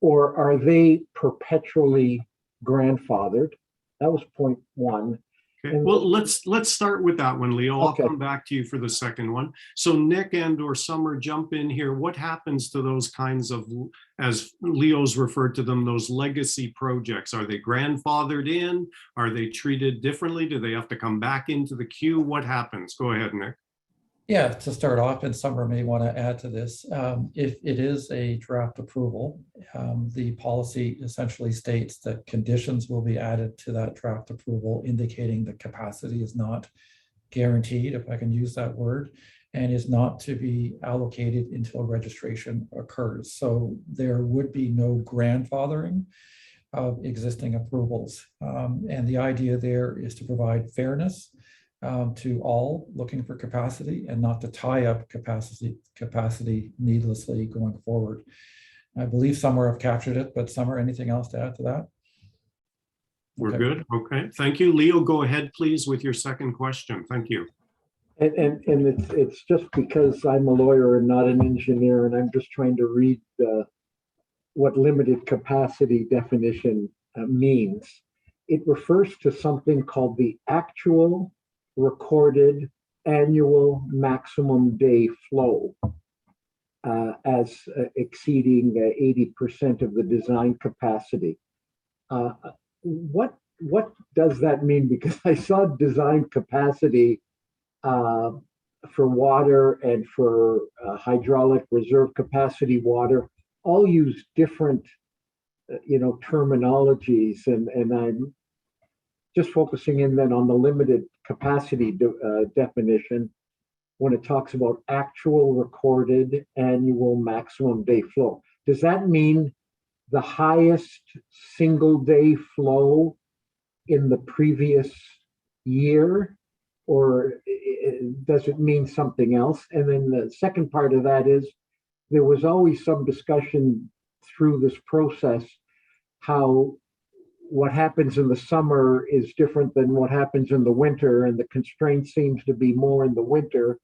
or are they perpetually grandfathered? That was point one. Okay. Well, let's start with that one, Leo. Okay. I'll come back to you for the second one. So Nick and/or Summer, jump in here. What happens to those kinds of, as Leo's referred to them, those legacy projects? Are they grandfathered in? Are they treated differently? Do they have to come back into the queue? What happens? Go ahead, Nick. Yeah, to start off, and Summer may want to add to this, if it is a draft approval, the policy essentially states that conditions will be added to that draft approval indicating the capacity is not guaranteed, if I can use that word, and is not to be allocated until registration occurs. So there would be no grandfathering of existing approvals. And the idea there is to provide fairness to all looking for capacity and not to tie up capacity needlessly going forward. I believe Summer have captured it, but Summer, anything else to add to that? We're Okay. good. Okay. Thank you. Leo, go ahead, please, with your second question. Thank you. And it's just because I'm a lawyer and not an engineer, and I'm just trying to read what limited capacity definition means. It refers to something called the actual recorded annual maximum day flow as exceeding 80% of the design capacity. What does that mean? Because I saw design capacity for water and for hydraulic reserve capacity water all use different terminologies, and I'm just focusing in then on the limited capacity definition when it talks about actual recorded annual maximum day flow. Does that mean the highest single day flow in the previous year or does it mean something else? And then the second part of that is there was always some discussion through this process how what happens in the summer is different than what happens in the winter, and the constraint seems to be more in the winter.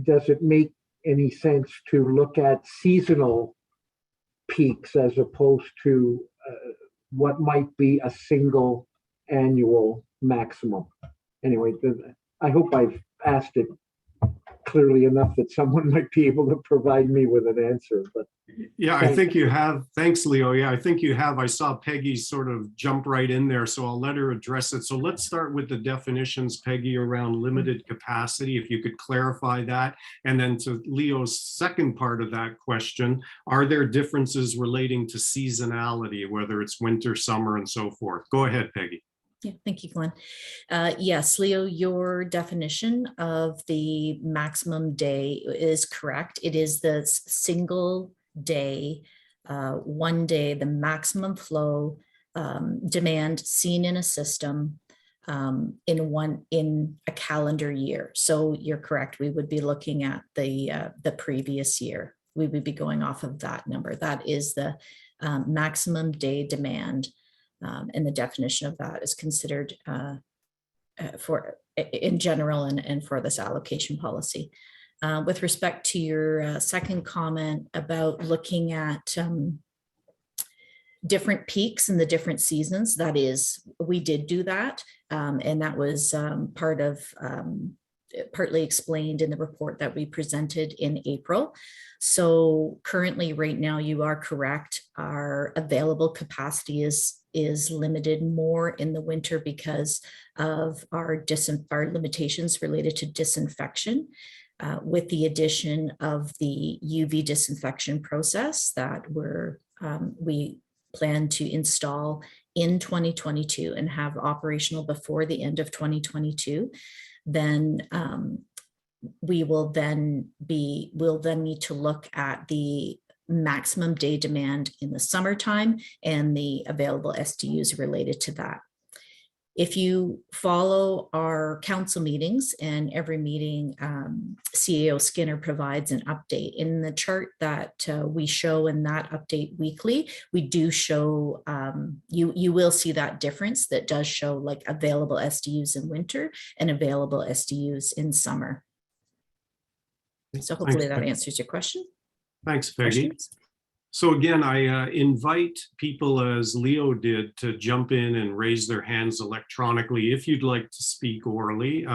Does it make any sense to look at seasonal peaks as opposed to what might be a single annual maximum? Anyway, I hope I've asked it clearly enough that someone might be able to provide me with an answer. But yeah, I think you have. Thanks, Leo. Yeah, I think you have. I saw Peggy sort of jump right in there, so I'll let her address it. So let's start with the definitions, Peggy, around limited capacity, if you could clarify that. And then to Leo's second part of that question, are there differences relating to seasonality, whether it's winter, summer, and so forth? Go ahead, Peggy. Yeah, thank you, Glenn. Yes, Leo, your definition of the maximum day is correct. It is the single day, 1 day, the maximum flow demand seen in a system in a calendar year. So you're correct. We would be looking at the previous year. We would be going off of that number. That is the maximum day demand. And the definition of that is considered for in general and for this allocation policy. With respect to your second comment about looking at different peaks in the different seasons, that is, we did do that. And that was partly explained in the report that we presented in April. So currently, right now, you are correct. Our available capacity is limited more in the winter because of our limitations related to disinfection. With the addition of the UV disinfection process that we plan to install in 2022 and have operational before the end of 2022, then we'll then need to look at the maximum day demand in the summertime and the available SDUs related to that. If you follow our council meetings, and every meeting, CAO Skinner provides an update. In the chart that we show in that update weekly, we do show, you will see that difference that does show like available SDUs in winter and available SDUs in summer. So hopefully that answers your question. Thanks, Peggy. Questions? So again, I invite people, as Leo did, to jump in and raise their hands electronically if you'd like to speak orally.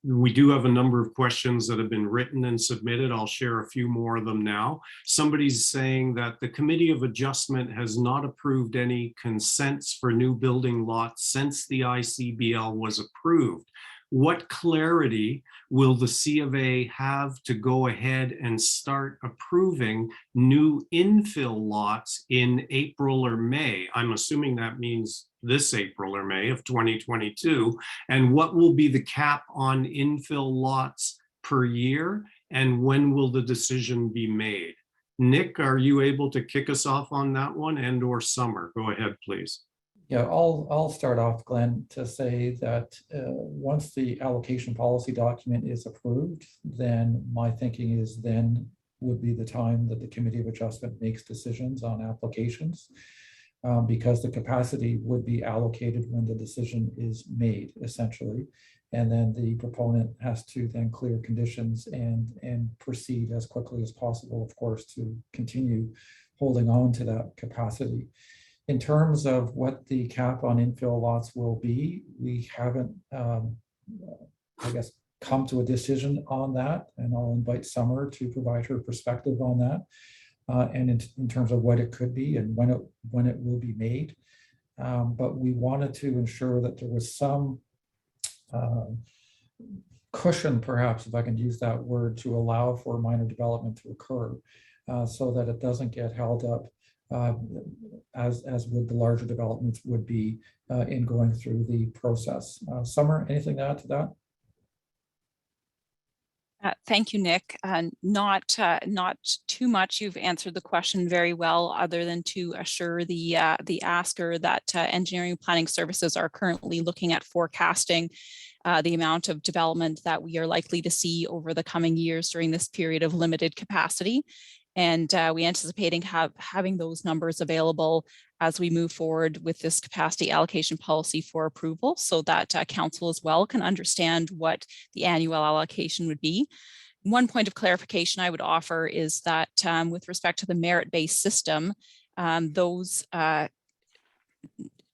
We do have a number of questions that have been written and submitted. I'll share a few more of them now. Somebody's saying that the Committee of Adjustment has not approved any consents for new building lots since the ICBL was approved. What clarity will the C of A have to go ahead and start approving new infill lots in April or May? I'm assuming that means this April or May of 2022. And what will be the cap on infill lots per year? And when will the decision be made? Nick, are you able to kick us off on that one, and or Summer? Go ahead, please. Yeah, I'll start off, Glenn, to say that once the allocation policy document is approved, then my thinking is then would be the time that the Committee of Adjustment makes decisions on applications, because the capacity would be allocated when the decision is made, essentially. And then the proponent has to then clear conditions and proceed as quickly as possible, of course, to continue holding on to that capacity. In terms of what the cap on infill lots will be, we haven't, I guess, come to a decision on that, and I'll invite Summer to provide her perspective on that, and in terms of what it could be and when it will be made. But we wanted to ensure that there was some cushion, perhaps, if I can use that word, to allow for minor development to occur, so that it doesn't get held up as with the larger developments would be in going through the process. Summer, anything to add to that? Thank you, Nick. Not too much. You've answered the question very well, other than to assure the asker that engineering planning services are currently looking at forecasting the amount of development that we are likely to see over the coming years during this period of limited capacity. And we anticipating having those numbers available as we move forward with this capacity allocation policy for approval, so that council as well can understand what the annual allocation would be. One point of clarification I would offer is that with respect to the merit-based system, those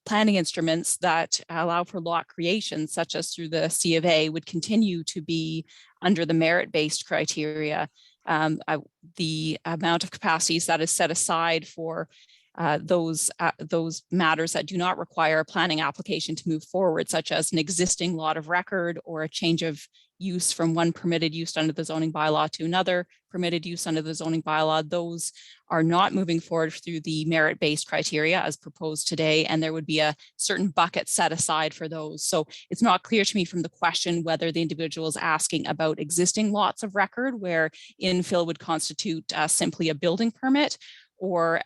planning instruments that allow for lot creation, such as through the C of A, would continue to be under the merit-based criteria. The amount of capacities that is set aside for those matters that do not require a planning application to move forward, such as an existing lot of record or a change of use from one permitted use under the zoning bylaw to another permitted use under the zoning bylaw, those are not moving forward through the merit-based criteria as proposed today, and there would be a certain bucket set aside for those. So it's not clear to me from the question whether the individual is asking about existing lots of record where infill would constitute simply a building permit, or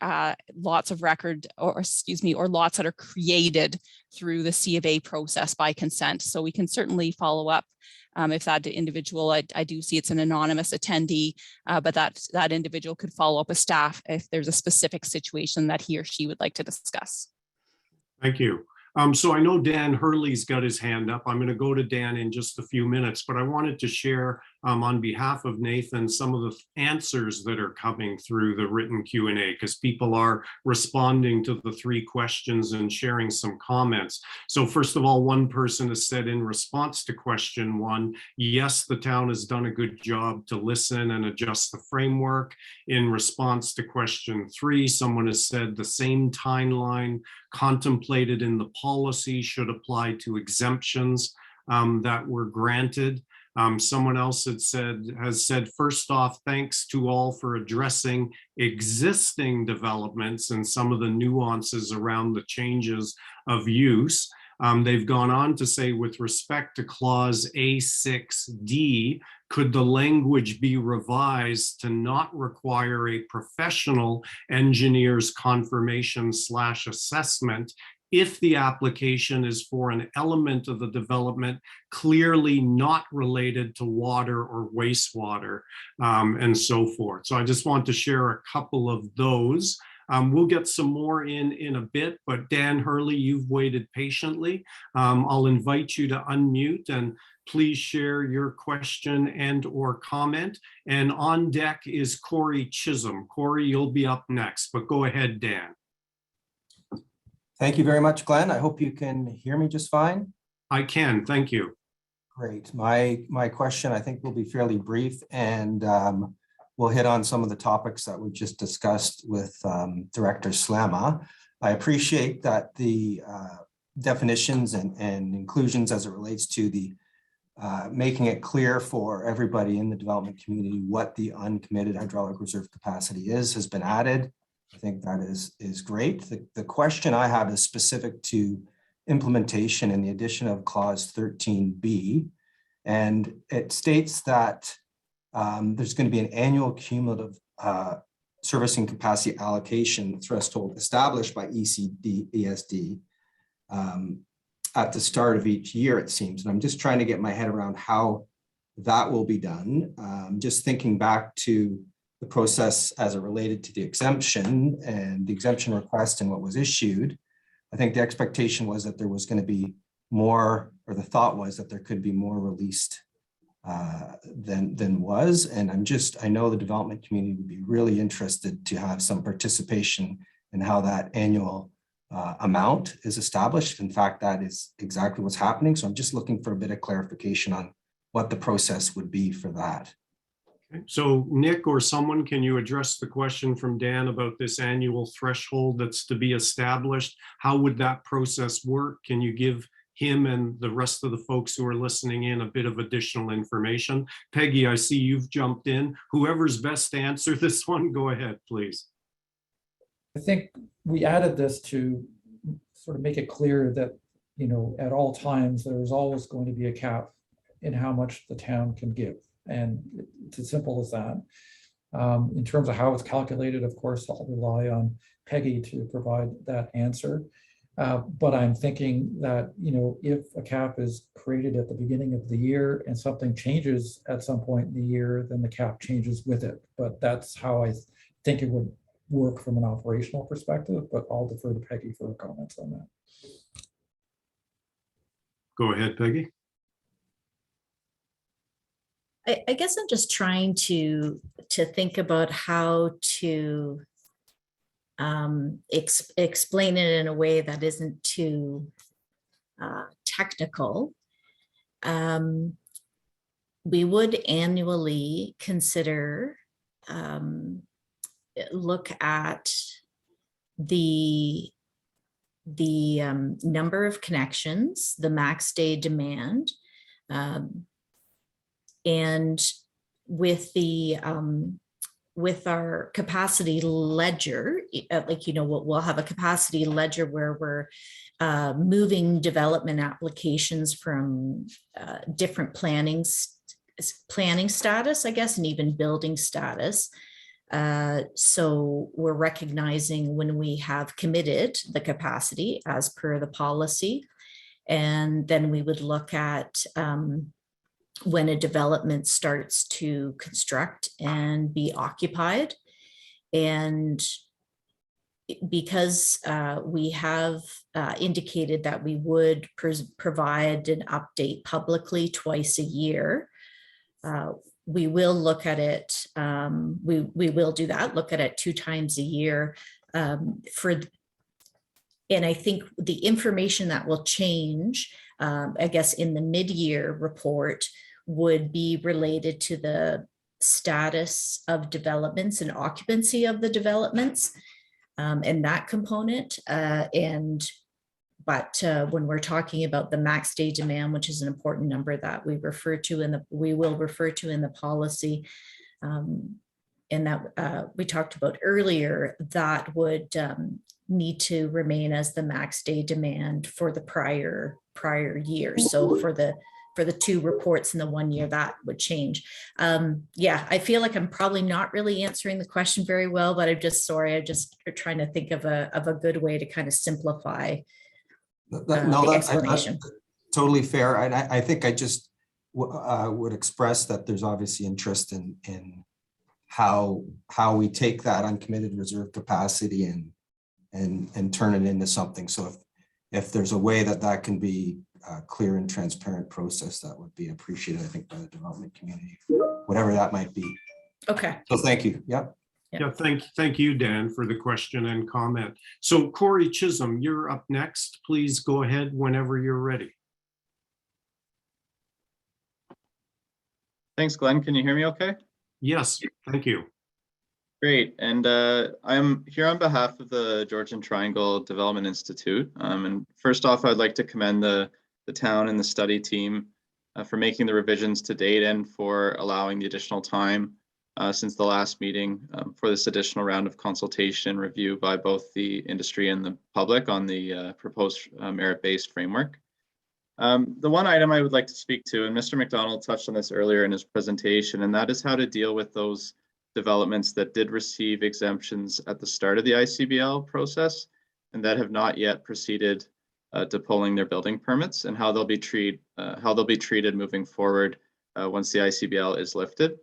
lots of record, or lots that are created through the C of A process by consent. So we can certainly follow up if that individual, I do see it's an anonymous attendee, but that individual could follow up with staff if there's a specific situation that he or she would like to discuss. Thank you. So I know Dan Hurley's got his hand up. I'm going to go to Dan in just a few minutes, but I wanted to share on behalf of Nathan some of the answers that are coming through the written Q&A, because people are responding to the 3 questions and sharing some comments. So first of all, one person has said in response to question 1, yes, the town has done a good job to listen and adjust the framework. In response to question 3, someone has said the same timeline contemplated in the policy should apply to exemptions that were granted. Someone else has said, first off, thanks to all for addressing existing developments and some of the nuances around the changes of use. They've gone on to say, with respect to clause A6D, could the language be revised to not require a professional engineer's confirmation/assessment if the application is for an element of the development clearly not related to water or wastewater, and so forth. So I just want to share a couple of those. We'll get some more in a bit, but Dan Hurley, you've waited patiently. I'll invite you to unmute and please share your question and or comment. And on deck is Corey Chisholm. Corey, you'll be up next, but go ahead, Dan. Thank you very much, Glenn. I hope you can hear me just fine. I can, thank you. Great. My question, I think, will be fairly brief, and we'll hit on some of the topics that we just discussed with Director Slama. I appreciate that the definitions and inclusions as it relates to the making it clear for everybody in the development community what the uncommitted hydraulic reserve capacity has been added. I think that is great. The question I have is specific to implementation and the addition of clause 13B. And it states that there's going to be an annual cumulative servicing capacity allocation threshold established by ESD at the start of each year, it seems. And I'm just trying to get my head around how that will be done. Just thinking back to the process as it related to the exemption and the exemption request and what was issued, I think the expectation was that there was going to be more, or the thought was that there could be more released than was. And I know the development community would be really interested to have some participation in how that annual amount is established. In fact, that is exactly what's happening. So I'm just looking for a bit of clarification on what the process would be for that. Okay. So Nick or someone, can you address the question from Dan about this annual threshold that's to be established? How would that process work? Can you give him and the rest of the folks who are listening in a bit of additional information? Peggy, I see you've jumped in. Whoever's best to answer this one, go ahead, please. I think we added this to sort of make it clear that, at all times, there's always going to be a cap in how much the town can give. And it's as simple as that. In terms of how it's calculated, of course, I'll rely on Peggy to provide that answer. But I'm thinking that, if a cap is created at the beginning of the year and something changes at some point in the year, then the cap changes with it. But that's how I think it would work from an operational perspective, but I'll defer to Peggy for her comments on that. Go ahead, Peggy. I guess I'm just trying to think about how to explain it in a way that isn't too technical. We would annually consider look at the number of connections, the max day demand, and with our capacity ledger, we'll have a capacity ledger where we're moving development applications from different planning status, I guess, and even building status. So we're recognizing when we have committed the capacity as per the policy, and then we would look at when a development starts to construct and be occupied. And because we have indicated that we would provide an update publicly twice a year, we will look at it, we will do that, look at it 2 times a year and I think the information that will change, I guess, in the mid-year report would be related to the status of developments and occupancy of the developments and that component. But when we're talking about the max day demand, which is an important number that we refer to we will refer to in the policy, and that we talked about earlier, that would need to remain as the max day demand for the prior year. So for the 2 reports in the 1 year, that would change. Yeah, I feel like I'm probably not really answering the question very well, but I'm just trying to think of a good way to kind of simplify the explanation. That's totally fair. And I think I just would express that there's obviously interest in how we take that uncommitted reserve capacity and turn it into something. So if there's a way that can be a clear and transparent process, that would be appreciated, I think, by the development community, whatever that might be. Okay. So thank you. Yep. Yeah, thank you, Dan, for the question and comment. So Corey Chisholm, you're up next. Please go ahead whenever you're ready. Thanks, Glenn. Can you hear me okay? Yes, thank you. Great. And I'm here on behalf of the Georgian Triangle Development Institute. And first off, I'd like to commend the town and the study team for making the revisions to date and for allowing the additional time since the last meeting for this additional round of consultation review by both the industry and the public on the proposed merit-based framework. The one item I would like to speak to, and Mr. McDonald touched on this earlier in his presentation, and that is how to deal with those developments that did receive exemptions at the start of the ICBL process and that have not yet proceeded to pulling their building permits, and how they'll be treated moving forward once the ICBL is lifted.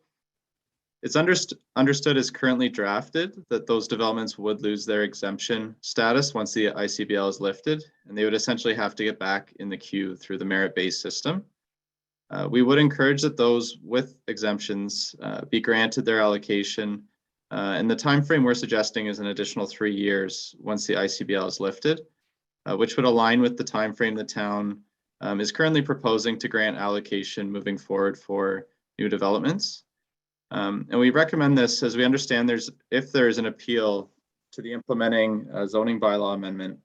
It's understood as currently drafted that those developments would lose their exemption status once the ICBL is lifted, and they would essentially have to get back in the queue through the merit-based system. We would encourage that those with exemptions be granted their allocation, and the time frame we're suggesting is an additional 3 years once the ICBL is lifted, which would align with the time frame the town is currently proposing to grant allocation moving forward for new developments. And we recommend this as we understand if there is an appeal to the implementing zoning bylaw amendment,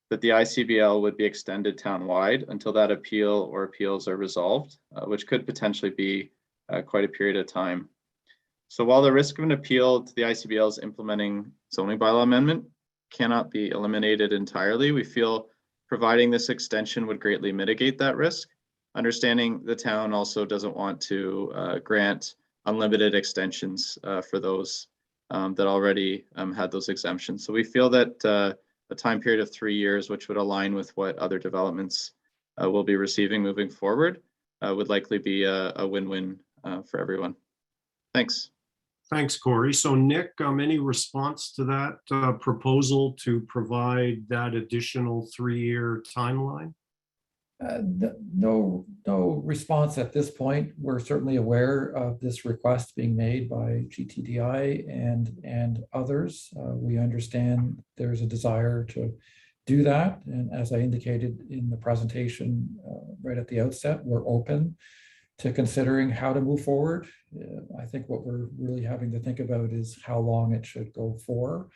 that the ICBL would be extended town-wide until that appeal or appeals are resolved, which could potentially be quite a period of time. So while the risk of an appeal to the ICBL's implementing zoning bylaw amendment cannot be eliminated entirely, we feel providing this extension would greatly mitigate that risk. understanding the town also doesn't want to grant unlimited extensions for those that already had those exemptions. So we feel that a time period of 3 years, which would align with what other developments will be receiving moving forward, would likely be a win-win for everyone. Thanks. Thanks, Corey. So Nick, any response to that proposal to provide that additional 3-year timeline? No response at this point. We're certainly aware of this request being made by GTDI and others. We understand there's a desire to do that. And as I indicated in the presentation right at the outset, we're open to considering how to move forward. I think what we're really having to think about is how long it should go for,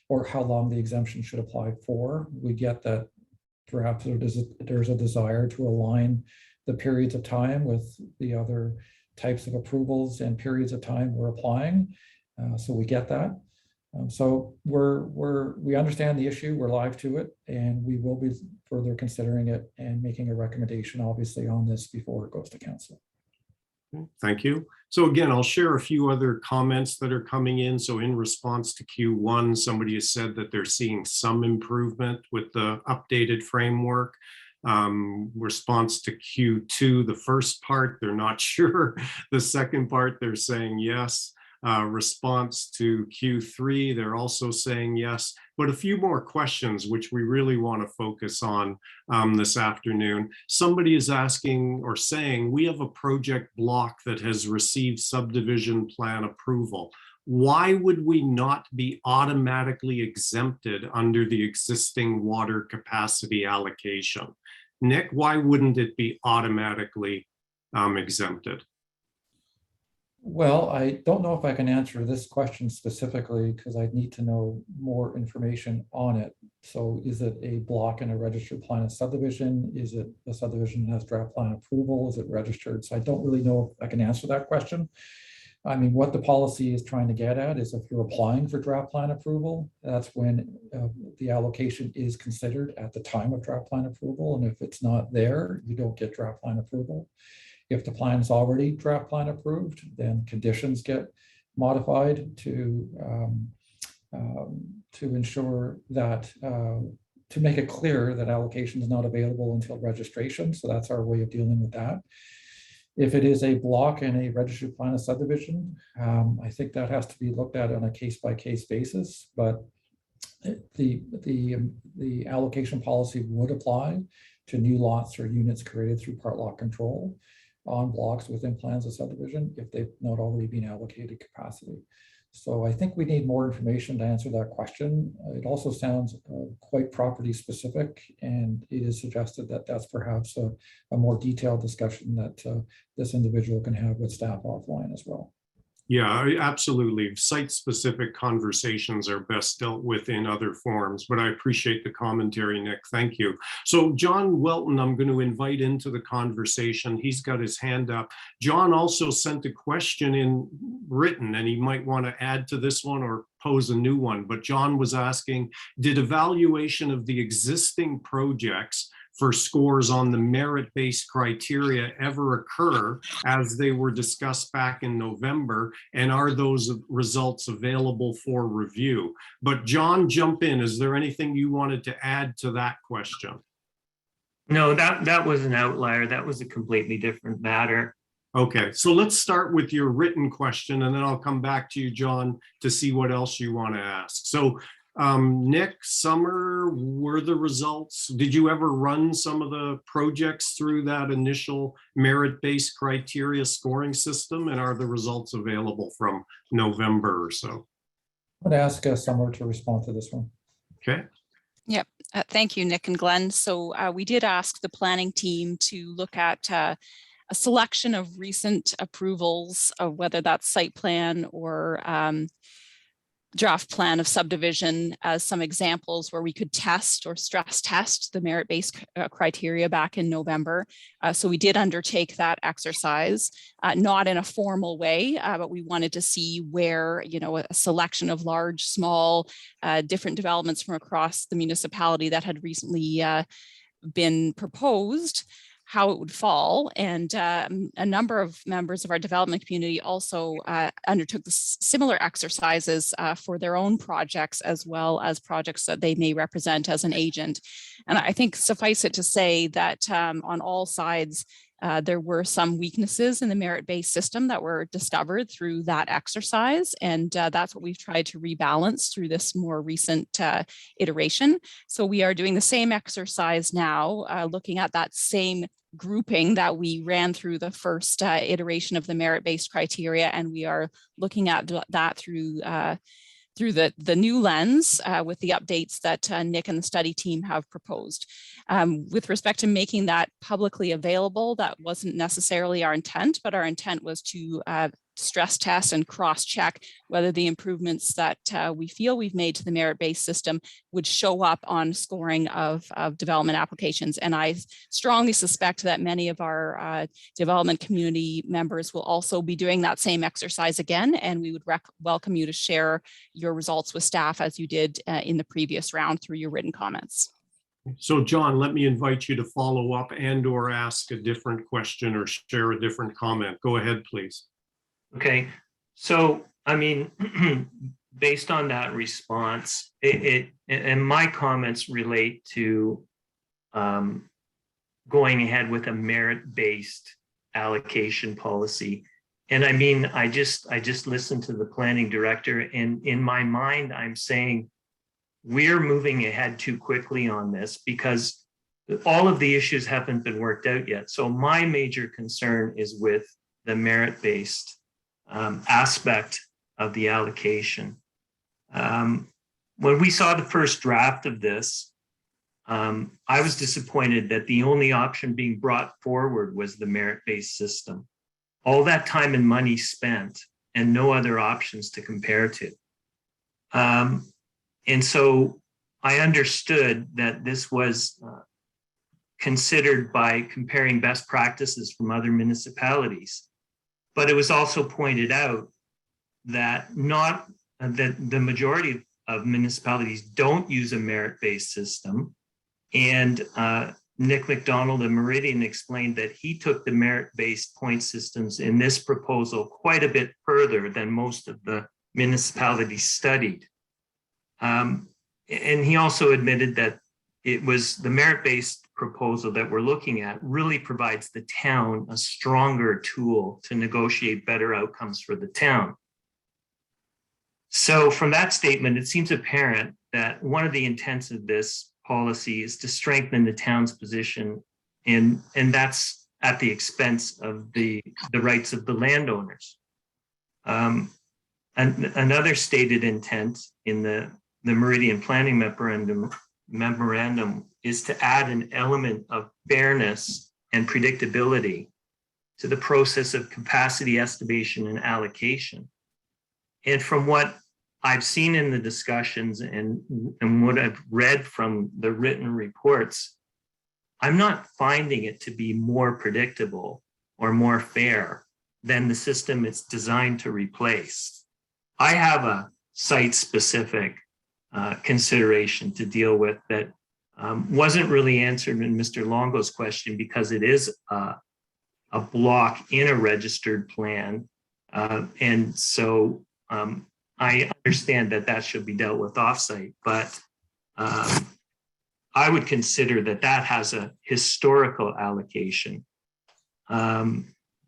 or how long the exemption should apply for. We get that perhaps there's a desire to align the periods of time with the other types of approvals and periods of time we're applying. So we get that. So we understand the issue, we're live to it, and we will be further considering it and making a recommendation, obviously, on this before it goes to council. Thank you. So again, I'll share a few other comments that are coming in. So in response to Q1, somebody has said that they're seeing some improvement with the updated framework. Response to Q2, the first part, they're not sure. The second part, they're saying yes. Response to Q3, they're also saying yes, but a few more questions which we really want to focus on this afternoon. Somebody is asking or saying, we have a project block that has received subdivision plan approval. Why would we not be automatically exempted under the existing water capacity allocation? Nick, why wouldn't it be automatically exempted? Well, I don't know if I can answer this question specifically because I'd need to know more information on it. So is it a block in a registered plan of subdivision? Is it a subdivision that has draft plan approval? Is it registered? So I don't really know if I can answer that question. I mean, what the policy is trying to get at is if you're applying for draft plan approval, that's when the allocation is considered at the time of draft plan approval. And if it's not there, you don't get draft plan approval. If the plan is already draft plan approved, then conditions get modified to ensure that, to make it clear that allocation is not available until registration. So that's our way of dealing with that. If it is a block in a registered plan of subdivision, I think that has to be looked at on a case-by-case basis, but the allocation policy would apply to new lots or units created through part lot control on blocks within plans of subdivision if they've not already been allocated capacity. So I think we need more information to answer that question. It also sounds quite property specific, and it is suggested that that's perhaps a more detailed discussion that this individual can have with staff offline as well. Yeah, absolutely. Site-specific conversations are best dealt with in other forums, but I appreciate the commentary, Nick. Thank you. So John Welton, I'm going to invite into the conversation. He's got his hand up. John also sent a question in written, and he might want to add to this one or pose a new one. But John was asking, did evaluation of the existing projects for scores on the merit-based criteria ever occur as they were discussed back in November? And are those results available for review? But John, jump in. Is there anything you wanted to add to that question? No, that was an outlier. That was a completely different matter. Okay, so let's start with your written question, and then I'll come back to you, John, to see what else you want to ask. So Nick, Summer, were the results, did you ever run some of the projects through that initial merit-based criteria scoring system, and are the results available from November or so? I'm going to ask Summer to respond to this one. Okay. Yep. Thank you, Nick and Glenn. So we did ask the planning team to look at a selection of recent approvals, of whether that's site plan or draft plan of subdivision as some examples where we could test or stress test the merit-based criteria back in November. So we did undertake that exercise, not in a formal way, but we wanted to see where, you know, a selection of large, small, different developments from across the municipality that had recently been proposed, how it would fall. And a number of members of our development community also undertook similar exercises for their own projects, as well as projects that they may represent as an agent. And I think suffice it to say that on all sides, there were some weaknesses in the merit-based system that were discovered through that exercise. And that's what we've tried to rebalance through this more recent iteration. So we are doing the same exercise now, looking at that same grouping that we ran through the first iteration of the merit-based criteria. And we are looking at that through the new lens with the updates that Nick and the study team have proposed. With respect to making that publicly available, that wasn't necessarily our intent, but our intent was to stress test and cross-check whether the improvements that we feel we've made to the merit-based system would show up on scoring of development applications. And I strongly suspect that many of our development community members will also be doing that same exercise again, and we would welcome you to share your results with staff as you did in the previous round through your written comments. So John, let me invite you to follow up and or ask a different question or share a different comment. Go ahead, please. Okay, so I mean, based on that response, and my comments relate to going ahead with a merit-based allocation policy. And I mean, I just listened to the planning director, and in my mind, I'm saying we're moving ahead too quickly on this because all of the issues haven't been worked out yet. So my major concern is with the merit-based aspect of the allocation. When we saw the first draft of this, I was disappointed that the only option being brought forward was the merit-based system. All that time and money spent and no other options to compare to. And so I understood that this was considered by comparing best practices from other municipalities. But it was also pointed out that the majority of municipalities don't use a merit-based system. And Nick McDonald and Meridian explained that he took the merit-based point systems in this proposal quite a bit further than most of the municipalities studied. And he also admitted that it was the merit-based proposal that we're looking at really provides the town a stronger tool to negotiate better outcomes for the town. So from that statement, it seems apparent that one of the intents of this policy is to strengthen the town's position, and that's at the expense of the rights of the landowners. And another stated intent in the Meridian Planning memorandum is to add an element of fairness and predictability to the process of capacity estimation and allocation. And from what I've seen in the discussions and what I've read from the written reports, I'm not finding it to be more predictable or more fair than the system it's designed to replace. I have a site-specific consideration to deal with that wasn't really answered in Mr. Longo's question because it is a block in a registered plan. And so I understand that should be dealt with offsite, but I would consider that has a historical allocation. I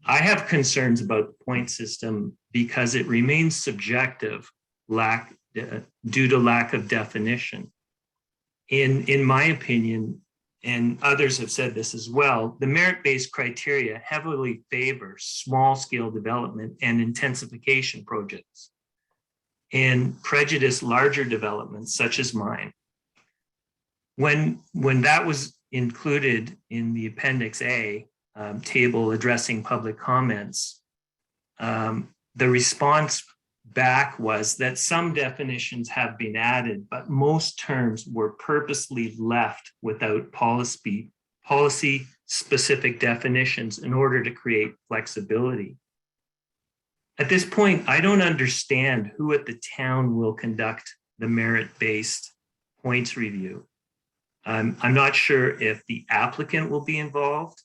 have concerns about the point system because it remains subjective due to lack of definition. In my opinion, and others have said this as well, the merit-based criteria heavily favor small-scale development and intensification projects and prejudice larger developments such as mine. When that was included in the Appendix A table addressing public comments, the response back was that some definitions have been added, but most terms were purposely left without policy-specific definitions in order to create flexibility. At this point, I don't understand who at the town will conduct the merit-based points review. I'm not sure if the applicant will be involved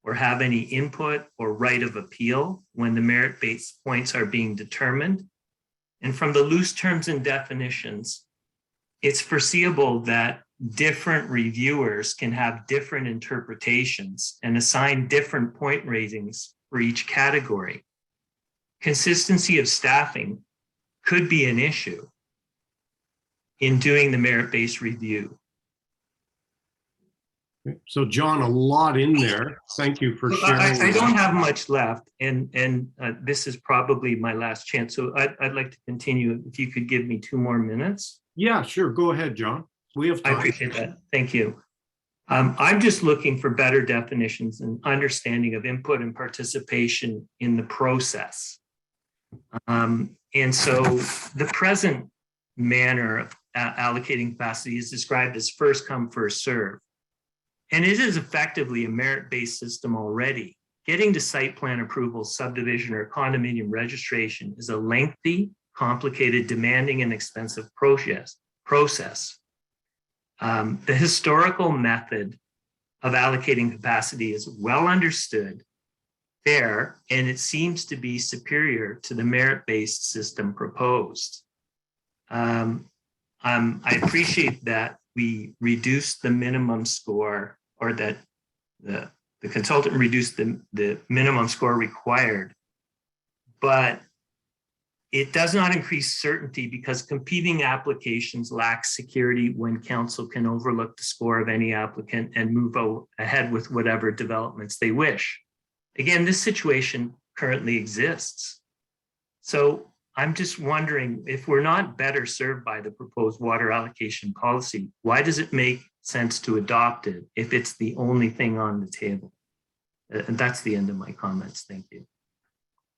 or have any input or right of appeal when the merit-based points are being determined. And from the loose terms and definitions, it's foreseeable that different reviewers can have different interpretations and assign different point ratings for each category. Consistency of staffing could be an issue in doing the merit-based review. So John, a lot in there. Thank you for sharing. I don't have much left, and this is probably my last chance. So I'd like to continue if you could give me 2 more minutes. Yeah, sure. Go ahead, John. We have time. I appreciate that. Thank you. I'm just looking for better definitions and understanding of input and participation in the process. And so the present manner of allocating capacity is described as first come, first serve. And it is effectively a merit-based system already. Getting to site plan approval, subdivision, or condominium registration is a lengthy, complicated, demanding, and expensive process. The historical method of allocating capacity is well understood, fair, and it seems to be superior to the merit-based system proposed. I appreciate that we reduced the minimum score, or that the consultant reduced the minimum score required, but it does not increase certainty because competing applications lack security when council can overlook the score of any applicant and move ahead with whatever developments they wish. Again, this situation currently exists. So I'm just wondering, if we're not better served by the proposed water allocation policy, why does it make sense to adopt it if it's the only thing on the table? And that's the end of my comments. Thank you.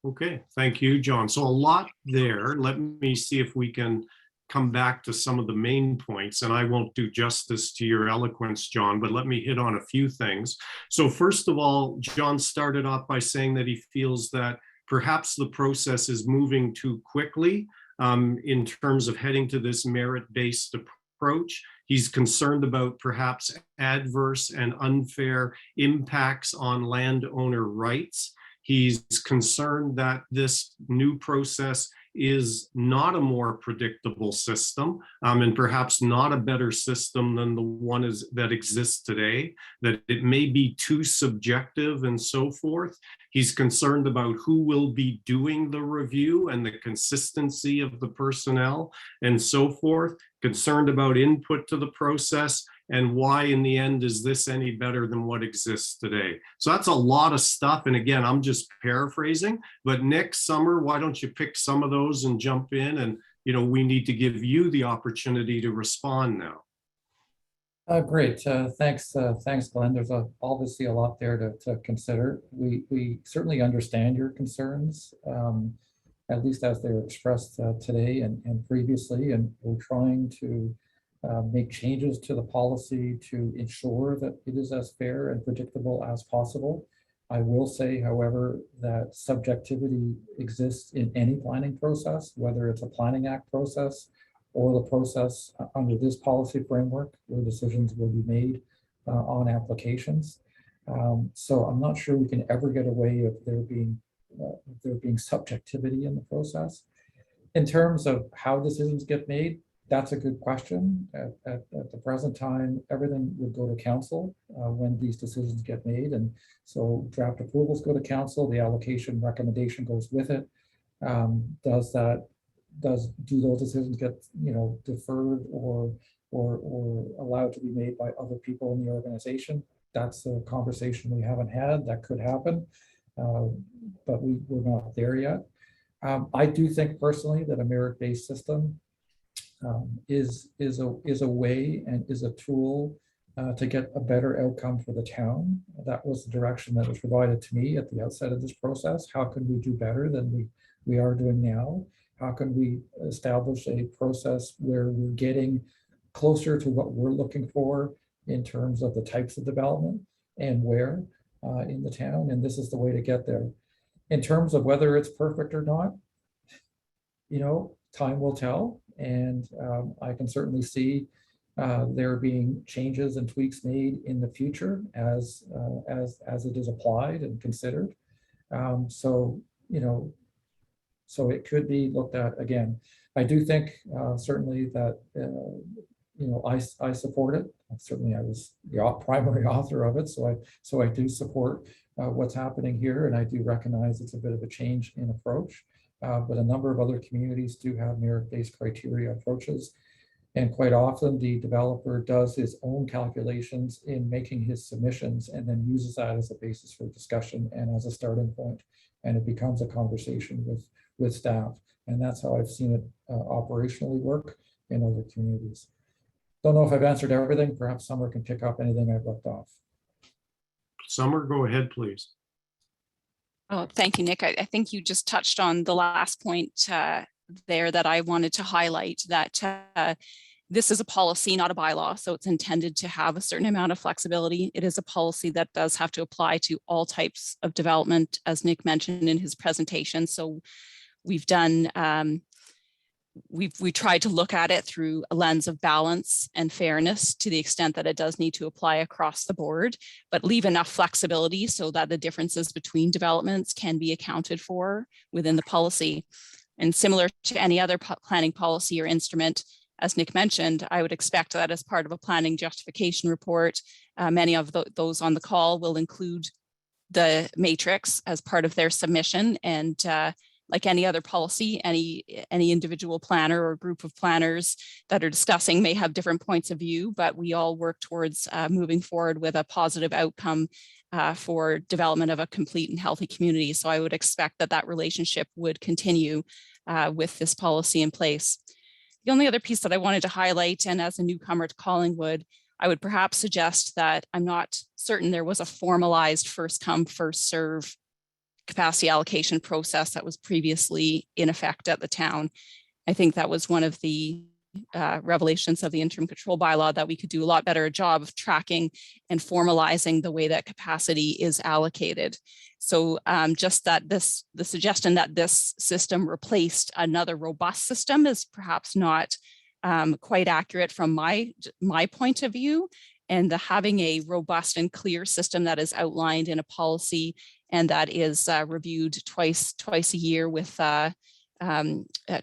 Okay, thank you, John. So a lot there. Let me see if we can come back to some of the main points, and I won't do justice to your eloquence, John, but let me hit on a few things. So first of all, John started off by saying that he feels that perhaps the process is moving too quickly in terms of heading to this merit-based approach. He's concerned about perhaps adverse and unfair impacts on landowner rights. He's concerned that this new process is not a more predictable system, and perhaps not a better system than the one that exists today, that it may be too subjective and so forth. He's concerned about who will be doing the review and the consistency of the personnel and so forth, concerned about input to the process, and why in the end is this any better than what exists today. So that's a lot of stuff. And again, I'm just paraphrasing, but Nick, Summer, why don't you pick some of those and jump in? And we need to give you the opportunity to respond now. Great, thanks, Glenn. There's obviously a lot there to consider. We certainly understand your concerns, at least as they're expressed today and previously, and we're trying to make changes to the policy to ensure that it is as fair and predictable as possible. I will say, however, that subjectivity exists in any planning process, whether it's a Planning Act process or the process under this policy framework where decisions will be made on applications. So I'm not sure we can ever get away of there being subjectivity in the process. In terms of how decisions get made, that's a good question. At the present time, everything would go to council when these decisions get made. And so draft approvals go to council, the allocation recommendation goes with it. Do those decisions get deferred or allowed to be made by other people in the organization? That's a conversation we haven't had. That could happen, but we're not there yet. I do think personally that a merit-based system is a way and is a tool to get a better outcome for the town. That was the direction that was provided to me at the outset of this process. How can we do better than we are doing now? How can we establish a process where we're getting closer to what we're looking for in terms of the types of development and where in the town? And this is the way to get there. In terms of whether it's perfect or not, time will tell. And I can certainly see There being changes and tweaks made in the future as it is applied and considered. So, so it could be looked at again. I do think certainly that, I support it. Certainly I was the primary author of it. So I do support what's happening here. And I do recognize it's a bit of a change in approach. But a number of other communities do have merit-based criteria approaches. And quite often the developer does his own calculations in making his submissions and then uses that as a basis for discussion and as a starting point. And it becomes a conversation with staff. And that's how I've seen it operationally work in other communities. Don't know if I've answered everything. Perhaps Summer can pick up anything I've left off. Summer, go ahead, please. Oh, thank you, Nick. I think you just touched on the last point there that I wanted to highlight, that this is a policy, not a bylaw. So it's intended to have a certain amount of flexibility. It is a policy that does have to apply to all types of development, as Nick mentioned in his presentation. So we've done, we tried to look at it through a lens of balance and fairness to the extent that it does need to apply across the board, but leave enough flexibility so that the differences between developments can be accounted for within the policy. And similar to any other planning policy or instrument, as Nick mentioned, I would expect that as part of a planning justification report, many of those on the call will include the matrix as part of their submission. And like any other policy, any individual planner or group of planners that are discussing may have different points of view, but we all work towards moving forward with a positive outcome for development of a complete and healthy community. So I would expect that that relationship would continue with this policy in place. The only other piece that I wanted to highlight, and as a newcomer to Collingwood, I would perhaps suggest that I'm not certain there was a formalized first come, first serve capacity allocation process that was previously in effect at the town. I think that was one of the revelations of the interim control bylaw, that we could do a lot better job of tracking and formalizing the way that capacity is allocated. So just that the suggestion that this system replaced another robust system is perhaps not quite accurate from my point of view. And having a robust and clear system that is outlined in a policy and that is reviewed twice a year with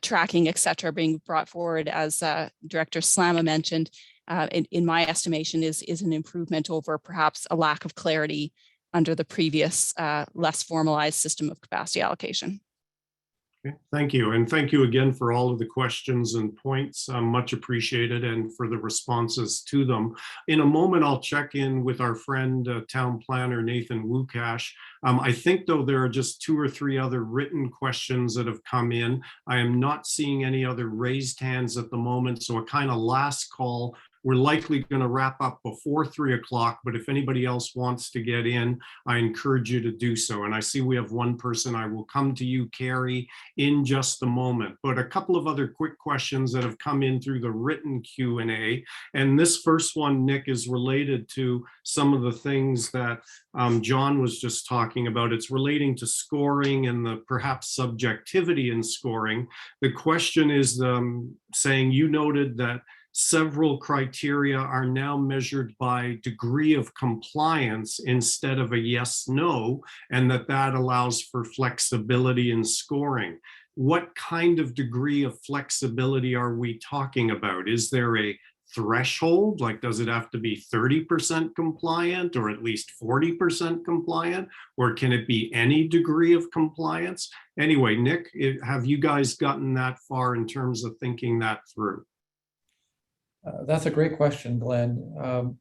tracking, et cetera, being brought forward, as Director Slama mentioned, in my estimation is an improvement over perhaps a lack of clarity under the previous less formalized system of capacity allocation. Okay, thank you. And thank you again for all of the questions and points, much appreciated, and for the responses to them. In a moment, I'll check in with our friend, Town Planner Nathan Wukash. I think, though, there are just 2 or 3 other written questions that have come in. I am not seeing any other raised hands at the moment, so a kind of last call. We're likely going to wrap up before 3 o'clock, but if anybody else wants to get in, I encourage you to do so. And I see we have one person. I will come to you, Carrie, in just a moment. But a couple of other quick questions that have come in through the written Q&A. And this first one, Nick, is related to some of the things that John was just talking about. It's relating to scoring and the perhaps subjectivity in scoring. The question is saying, you noted that several criteria are now measured by degree of compliance instead of a yes, no, and that allows for flexibility in scoring. What kind of degree of flexibility are we talking about? Is there a threshold? Like, does it have to be 30% compliant or at least 40% compliant? Or can it be any degree of compliance? Anyway, Nick, have you guys gotten that far in terms of thinking that through? That's a great question, Glenn.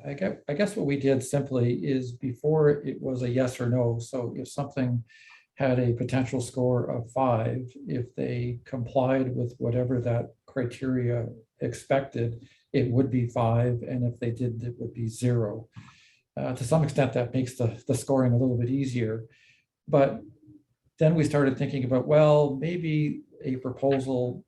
I guess what we did simply is, before it was a yes or no. So if something had a potential score of 5, if they complied with whatever that criteria expected, it would be 5. And if they didn't, it would be 0. To some extent, that makes the scoring a little bit easier. But then we started thinking about, well, maybe a proposal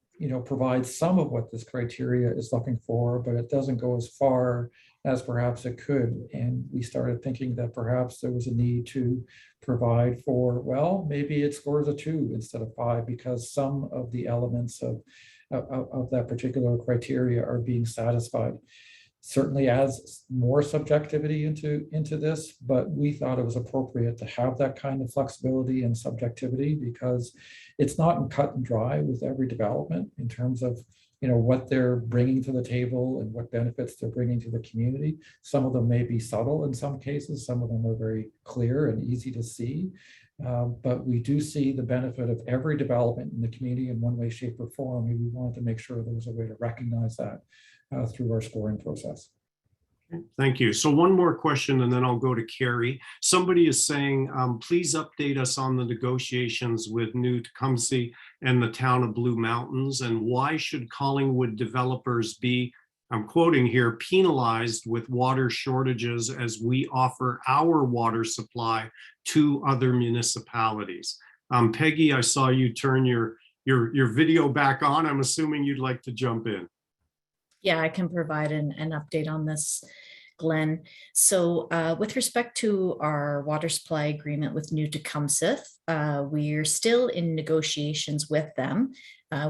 provides some of what this criteria is looking for, but it doesn't go as far as perhaps it could. And we started thinking that perhaps there was a need to provide for, well, maybe it scores a 2 instead of 5, because some of the elements of of that particular criteria are being satisfied. Certainly adds more subjectivity into this, but we thought it was appropriate to have that kind of flexibility and subjectivity because it's not cut and dry with every development in terms of what they're bringing to the table and what benefits they're bringing to the community. Some of them may be subtle in some cases, some of them are very clear and easy to see. But we do see the benefit of every development in the community in one way, shape, or form. And we wanted to make sure there was a way to recognize that through our scoring process. Thank you. So one more question and then I'll go to Carrie. Somebody is saying, please update us on the negotiations with New Tecumseh and the town of Blue Mountains, and why should Collingwood developers be, I'm quoting here, penalized with water shortages as we offer our water supply to other municipalities? Peggy, I saw you turn your video back on. I'm assuming you'd like to jump in. Yeah, I can provide an update on this, Glenn. So with respect to our water supply agreement with New Tecumseh, we're still in negotiations with them.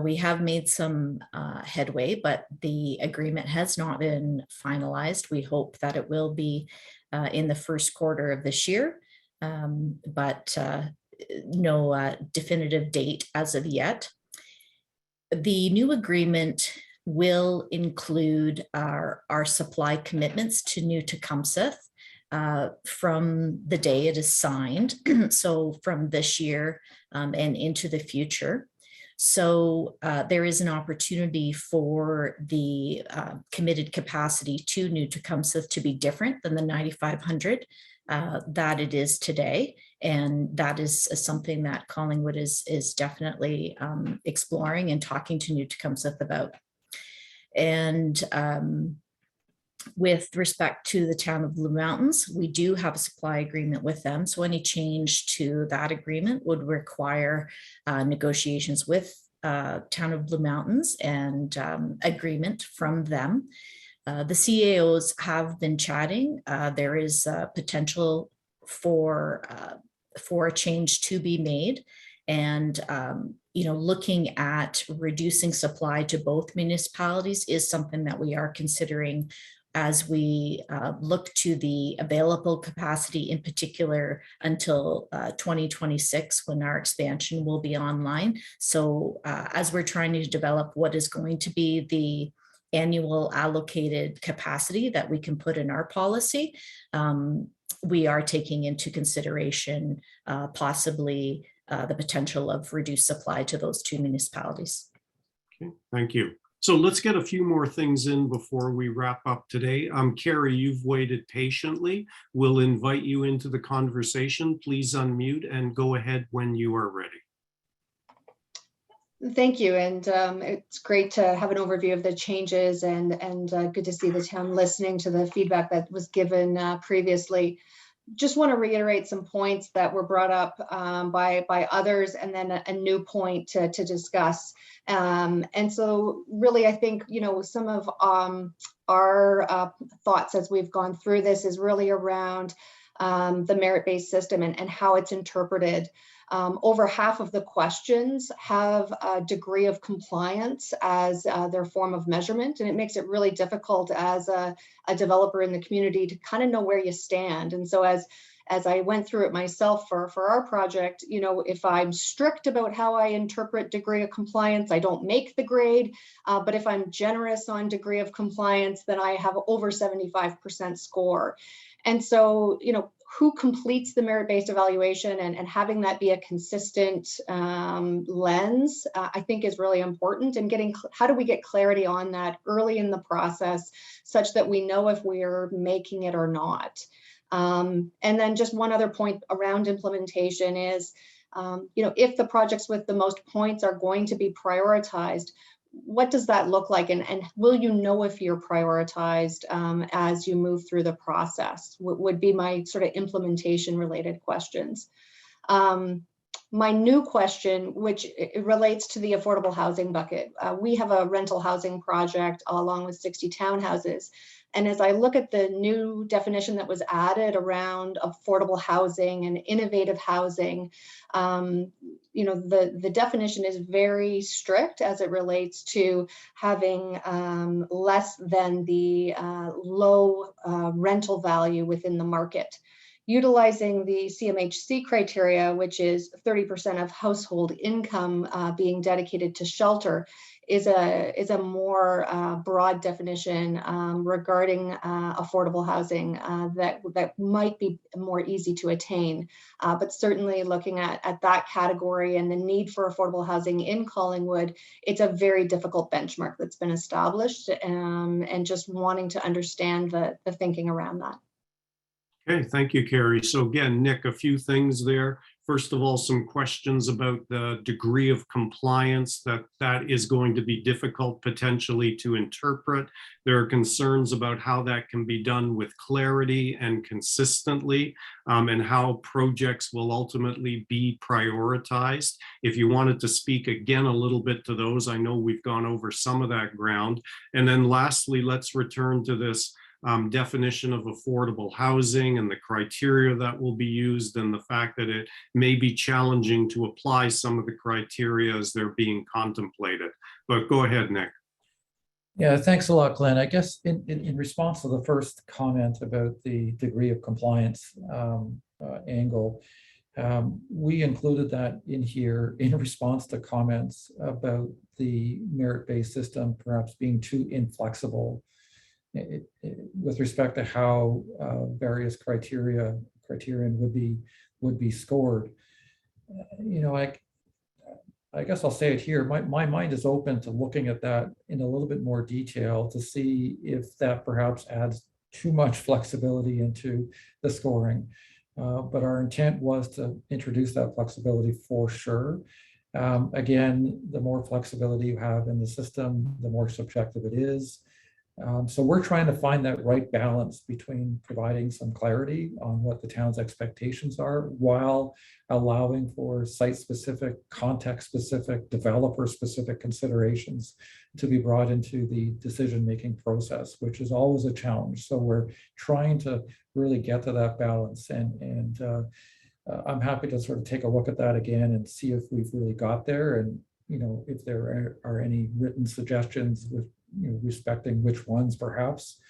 We have made some headway, but the agreement has not been finalized. We hope that it will be in the first quarter of this year, but no definitive date as of yet. The new agreement will include our supply commitments to New Tecumseh from the day it is signed, so from this year and into the future. So there is an opportunity for the committed capacity to New Tecumseh to be different than the 9,500 that it is today. And that is something that Collingwood is definitely exploring and talking to New Tecumseh about. And with respect to the town of Blue Mountains, we do have a supply agreement with them. So any change to that agreement would require negotiations with town of Blue Mountains and agreement from them. The CAOs have been chatting. There is potential for a change to be made. And looking at reducing supply to both municipalities is something that we are considering as we look to the available capacity, in particular until 2026, when our expansion will be online. So as we're trying to develop what is going to be the annual allocated capacity that we can put in our policy, we are taking into consideration possibly the potential of reduced supply to those two municipalities. Okay, thank you. So let's get a few more things in before we wrap up today. Carrie, you've waited patiently. We'll invite you into the conversation. Please unmute and go ahead when you are ready. Thank you, and it's great to have an overview of the changes and good to see the town listening to the feedback that was given previously. Just want to reiterate some points that were brought up by others, and then a new point to discuss. And so really, I think, some of our thoughts as we've gone through this is really around the merit-based system and how it's interpreted. Over half of the questions have a degree of compliance as their form of measurement, and it makes it really difficult as a developer in the community to kind of know where you stand. And so as I went through it myself for our project, if I'm strict about how I interpret degree of compliance, I don't make the grade. But if I'm generous on degree of compliance, then I have over 75% score. And so, who completes the merit-based evaluation and having that be a consistent lens, I think is really important. And how do we get clarity on that early in the process such that we know if we're making it or not? And then just one other point around implementation is, if the projects with the most points are going to be prioritized, what does that look like? And will you know if you're prioritized as you move through the process? Would be my sort of implementation related questions. My new question, which it relates to the affordable housing bucket. We have a rental housing project along with 60 townhouses. And as I look at the new definition that was added around affordable housing and innovative housing, the definition is very strict as it relates to having less than the low rental value within the market. Utilizing the CMHC criteria, which is 30% of household income being dedicated to shelter, is a more broad definition regarding affordable housing that might be more easy to attain. But certainly looking at that category and the need for affordable housing in Collingwood, it's a very difficult benchmark that's been established, and just wanting to understand the thinking around that. Okay, thank you, Carrie. So again, Nick, a few things there. First of all, some questions about the degree of compliance that is going to be difficult potentially to interpret. There are concerns about how that can be done with clarity and consistently, and how projects will ultimately be prioritized. If you wanted to speak again a little bit to those, I know we've gone over some of that ground. And then lastly, let's return to this definition of affordable housing and the criteria that will be used, and the fact that it may be challenging to apply some of the criteria as they're being contemplated. But go ahead, Nick. Yeah, thanks a lot, Glenn. I guess in response to the first comment about the degree of compliance angle, we included that in here in response to comments about the merit-based system perhaps being too inflexible with respect to how various criterion would be scored. I guess I'll say it here. My mind is open to looking at that in a little bit more detail to see if that perhaps adds too much flexibility into the scoring. But our intent was to introduce that flexibility for sure. Again, the more flexibility you have in the system, the more subjective it is. So we're trying to find that right balance between providing some clarity on what the town's expectations are while allowing for site-specific, context-specific, developer-specific considerations to be brought into the decision-making process, which is always a challenge. So we're trying to really get to that balance, and I'm happy to sort of take a look at that again and see if we've really got there, and if there are any written suggestions with respecting which ones perhaps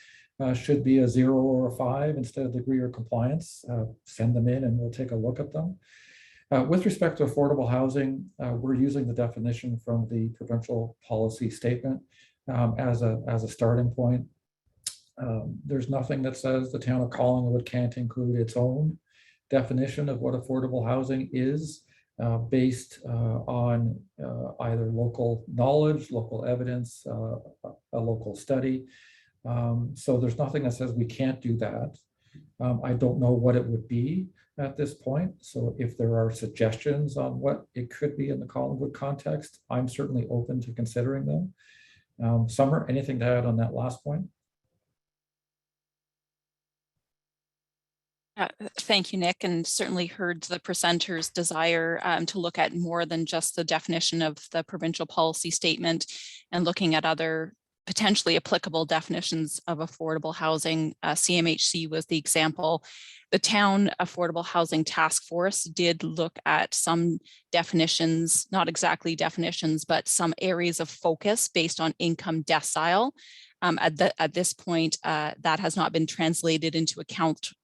should be a 0 or a 5 instead of degree or compliance. Send them in and we'll take a look at them. With respect to affordable housing, we're using the definition from the provincial policy statement as a starting point. There's nothing that says the town of Collingwood can't include its own definition of what affordable housing is, based on either local knowledge, local evidence, a local study. So there's nothing that says we can't do that. I don't know what it would be at this point. So if there are suggestions on what it could be in the Collingwood context, I'm certainly open to considering them. Summer, anything to add on that last point? Thank you, Nick, and certainly heard the presenters' desire to look at more than just the definition of the provincial policy statement and looking at other potentially applicable definitions of affordable housing. CMHC was the example. The town affordable housing task force did look at some definitions, not exactly definitions, but some areas of focus based on income decile. At this point, that has not been translated into a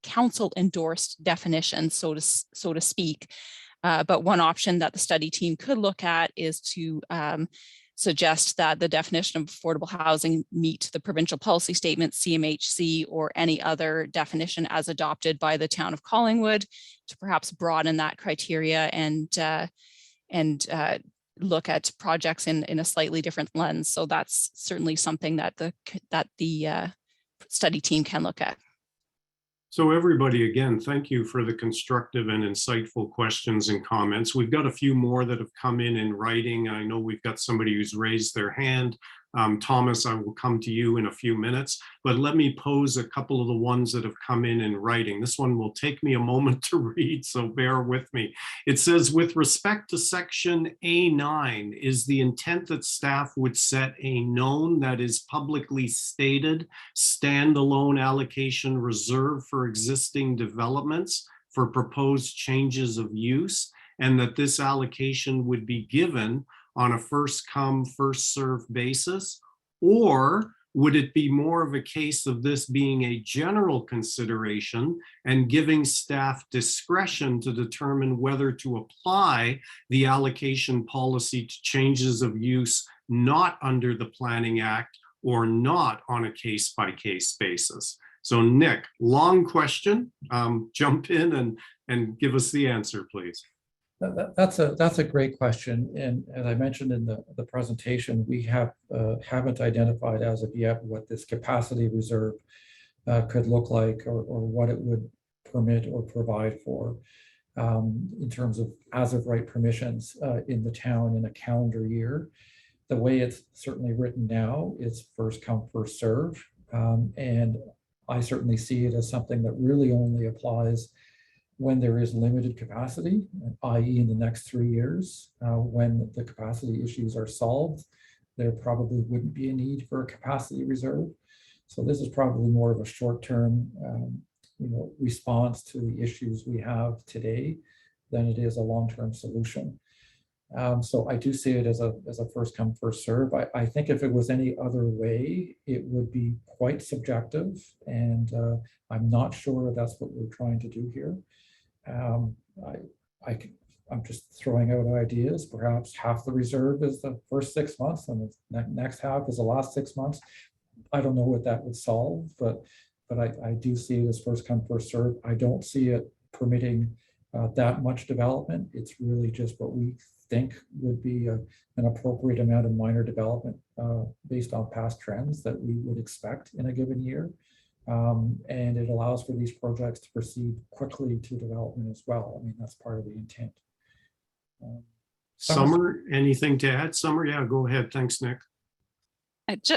council endorsed definition, so to speak. But one option that the study team could look at is to suggest that the definition of affordable housing meet the provincial policy statement, CMHC, or any other definition as adopted by the town of Collingwood, to perhaps broaden that criteria and look at projects in a slightly different lens. So that's certainly something that the study team can look at. So everybody, again, thank you for the constructive and insightful questions and comments. We've got a few more that have come in writing. I know we've got somebody who's raised their hand. Thomas, I will come to you in a few minutes, but let me pose a couple of the ones that have come in writing. This one will take me a moment to read, so bear with me. It says, with respect to section A9, is the intent that staff would set a known, that is publicly stated, standalone allocation reserve for existing developments for proposed changes of use, and that this allocation would be given on a first come, first served basis? Or would it be more of a case of this being a general consideration and giving staff discretion to determine whether to apply the allocation policy to changes of use not under the Planning Act or not on a case-by-case basis? So Nick, long question, jump in and give us the answer, please. That's a great question, and as I mentioned in the presentation, we haven't identified as of yet what this capacity reserve could look like, or what it would permit or provide for in terms of as of right permissions in the town in a calendar year. The way it's certainly written now, it's first come, first serve, and I certainly see it as something that really only applies when there is limited capacity, i.e. in the next 3 years. When the capacity issues are solved, there probably wouldn't be a need for a capacity reserve. So this is probably more of a short-term response to the issues we have today than it is a long-term solution. So I do see it as a first come, first serve. I think if it was any other way, it would be quite subjective, and I'm not sure that's what we're trying to do here. I'm just throwing out ideas. Perhaps half the reserve is the first 6 months and the next half is the last 6 months. I don't know what that would solve, but I do see it as first come, first serve. I don't see it permitting that much development. It's really just what we think would be an appropriate amount of minor development based on past trends that we would expect in a given year. And it allows for these projects to proceed quickly to development as well. I mean, that's part of the intent. Summer, anything to add? Summer, yeah, go ahead. Thanks, Nick.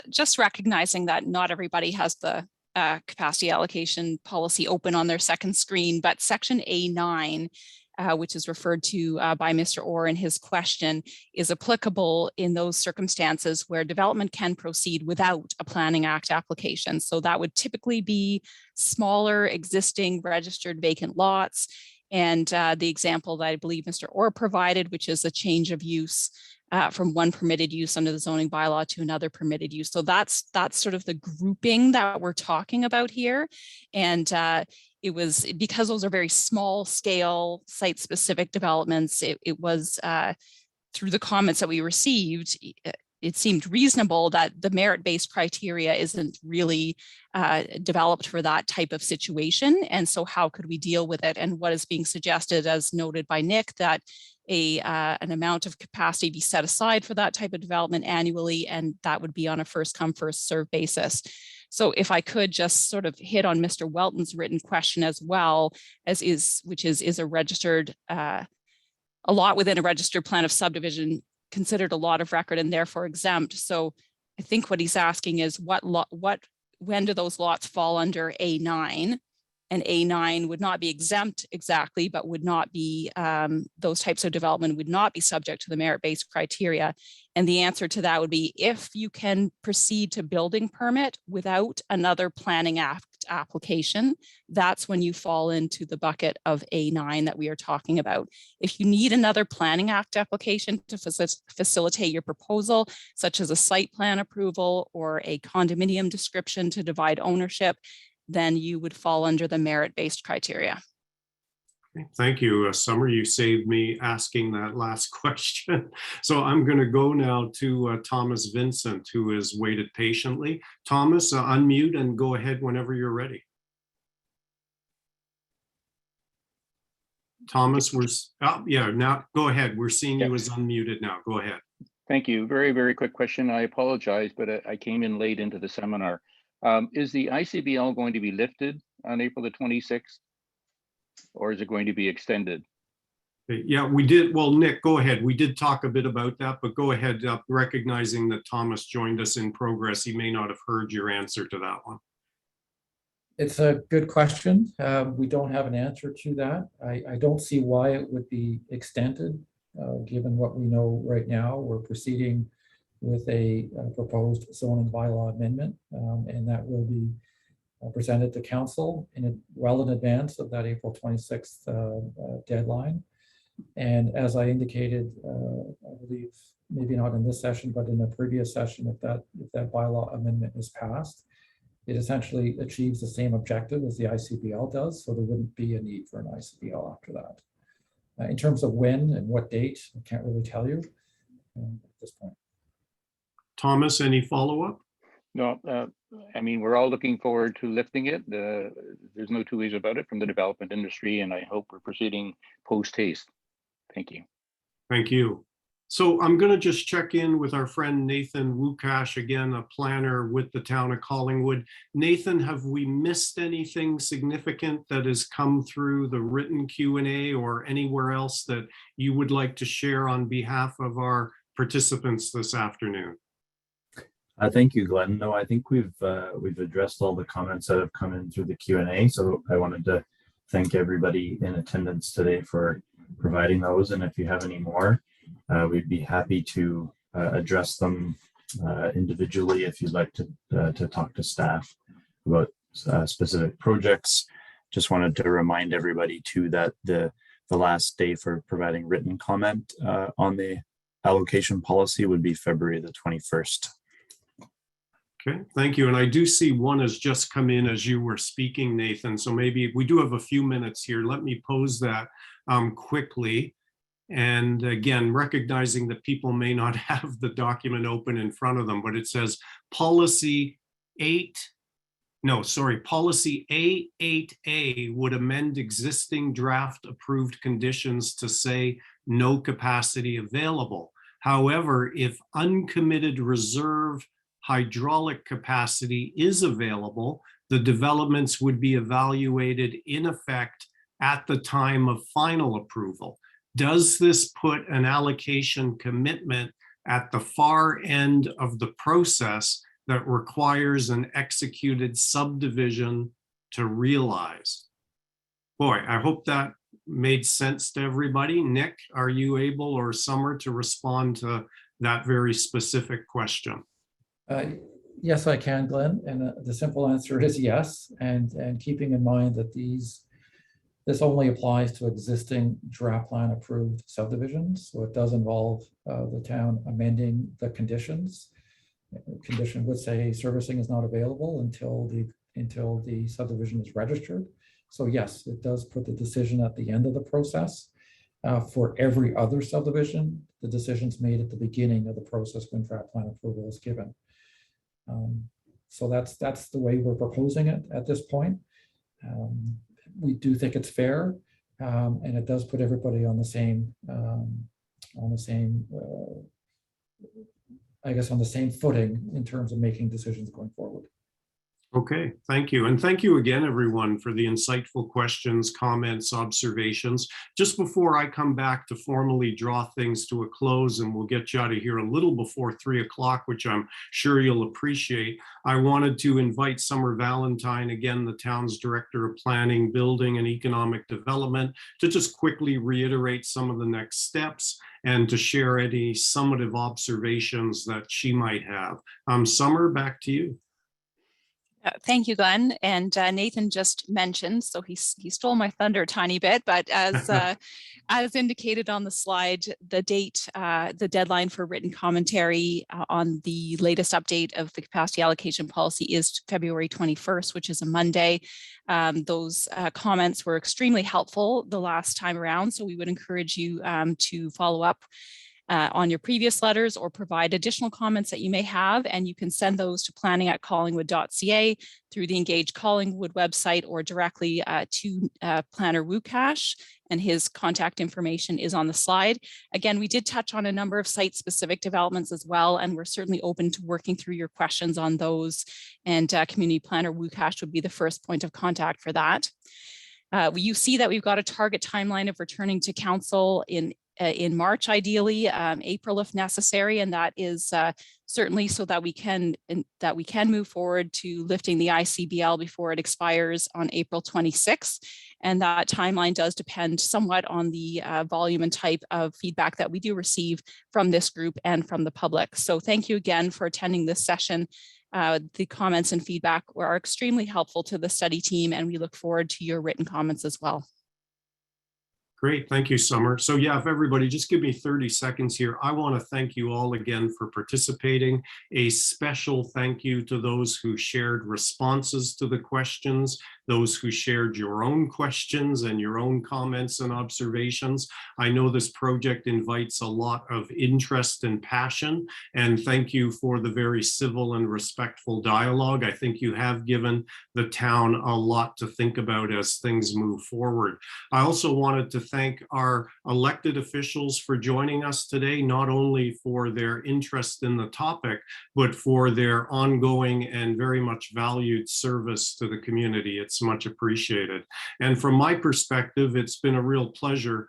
Just recognizing that not everybody has the capacity allocation policy open on their second screen, but section A9, which is referred to by Mr. Orr in his question, is applicable in those circumstances where development can proceed without a Planning Act application. So that would typically be smaller existing registered vacant lots. And the example that I believe Mr. Orr provided, which is a change of use from one permitted use under the zoning bylaw to another permitted use. So that's sort of the grouping that we're talking about here. And it was because those are very small scale site specific developments. It was through the comments that we received, it seemed reasonable that the merit-based criteria isn't really developed for that type of situation. And so how could we deal with it? And what is being suggested, as noted by Nick, that an amount of capacity be set aside for that type of development annually, and that would be on a first come, first served basis. So if I could just sort of hit on Mr. Welton's written question as well, which is a registered, a lot within a registered plan of subdivision considered a lot of record and therefore exempt. So I think what he's asking is when do those lots fall under A9? And A9 would not be exempt exactly, but would not be, those types of development would not be subject to the merit-based criteria. And the answer to that would be if you can proceed to building permit without another Planning Act application, that's when you fall into the bucket of A9 that we are talking about. If you need another Planning Act application to facilitate your proposal, such as a site plan approval or a condominium description to divide ownership, then you would fall under the merit-based criteria. Thank you, Summer. You saved me asking that last question. So I'm going to go now to Thomas Vincent, who has waited patiently. Thomas, unmute and go ahead whenever you're ready. Thomas, now go ahead. We're seeing you as unmuted now. Go ahead. Thank you. Very, very quick question. I apologize, but I came in late into the seminar. Is the ICBL going to be lifted on April the 26th? Or is it going to be extended? Yeah, we did. Well, Nick, go ahead. We did talk a bit about that, but go ahead, recognizing that Thomas joined us in progress. He may not have heard your answer to that one. It's a good question. We don't have an answer to that. I don't see why it would be extended, given what we know right now. We're proceeding with a proposed zoning bylaw amendment, and that will be presented to council well in advance of that April 26th deadline. And as I indicated, I believe maybe not in this session, but in a previous session, if that bylaw amendment is passed, it essentially achieves the same objective as the ICBL does, so there wouldn't be a need for an ICBL after that. In terms of when and what date, I can't really tell you at this point. Thomas, any follow-up? No, I mean, we're all looking forward to lifting it. There's no two ways about it from the development industry, and I hope we're proceeding post haste. Thank you. Thank you. So I'm going to just check in with our friend Nathan Wukash, again, a planner with the town of Collingwood. Nathan, have we missed anything significant that has come through the written Q&A or anywhere else that you would like to share on behalf of our participants this afternoon? Thank you, Glenn. No, I think we've addressed all the comments that have come in through the Q&A. So I wanted to thank everybody in attendance today for providing those. And if you have any more, we'd be happy to address them individually if you'd like to talk to staff about specific projects. Just wanted to remind everybody too that the last day for providing written comment on the allocation policy would be February the 21st. Okay, thank you. And I do see one has just come in as you were speaking, Nathan. So maybe we do have a few minutes here. Let me pose that quickly. And again, recognizing that people may not have the document open in front of them, but it says policy A8A would amend existing draft approved conditions to say no capacity available. However, if uncommitted reserve hydraulic capacity is available, the developments would be evaluated in effect at the time of final approval. Does this put an allocation commitment at the far end of the process that requires an executed subdivision to realize? Boy, I hope that made sense to everybody. Nick, are you able, or Summer, to respond to that very specific question? Yes, I can, Glenn. And the simple answer is yes. And keeping in mind that this only applies to existing draft plan approved subdivisions. So it does involve the town amending the conditions. The condition would say servicing is not available until the subdivision is registered. So yes, it does put the decision at the end of the process. For every other subdivision, the decision's made at the beginning of the process when draft plan approval is given. So that's the way we're proposing it at this point. We do think it's fair, and it does put everybody on the same footing in terms of making decisions going forward. Okay, thank you. And thank you again, everyone, for the insightful questions, comments, observations. Just before I come back to formally draw things to a close, and we'll get you out of here a little before 3 o'clock, which I'm sure you'll appreciate, I wanted to invite Summer Valentine, again, the town's Director of Planning, Building and Economic Development, to just quickly reiterate some of the next steps and to share any summative observations that she might have. Summer, back to you. Thank you, Glenn. And Nathan just mentioned, so he stole my thunder a tiny bit, but as indicated on the slide, the deadline for written commentary on the latest update of the capacity allocation policy is February 21st, which is a Monday. Those comments were extremely helpful the last time around, so we would encourage you to follow up on your previous letters or provide additional comments that you may have, and you can send those to planning@collingwood.ca through the Engage Collingwood website or directly to Planner Wukash, and his contact information is on the slide. Again, we did touch on a number of site-specific developments as well, and we're certainly open to working through your questions on those, and Community Planner Wukash would be the first point of contact for that. You see that we've got a target timeline of returning to council in March, ideally, April if necessary, and that is certainly so that we can move forward to lifting the ICBL before it expires on April 26th. And that timeline does depend somewhat on the volume and type of feedback that we do receive from this group and from the public. So thank you again for attending this session. The comments and feedback are extremely helpful to the study team, and we look forward to your written comments as well. Great, thank you, Summer. So yeah, if everybody just give me 30 seconds here, I want to thank you all again for participating. A special thank you to those who shared responses to the questions, those who shared your own questions and your own comments and observations. I know this project invites a lot of interest and passion, and thank you for the very civil and respectful dialogue. I think you have given the town a lot to think about as things move forward. I also wanted to thank our elected officials for joining us today, not only for their interest in the topic, but for their ongoing and very much valued service to the community. It's much appreciated. And from my perspective, it's been a real pleasure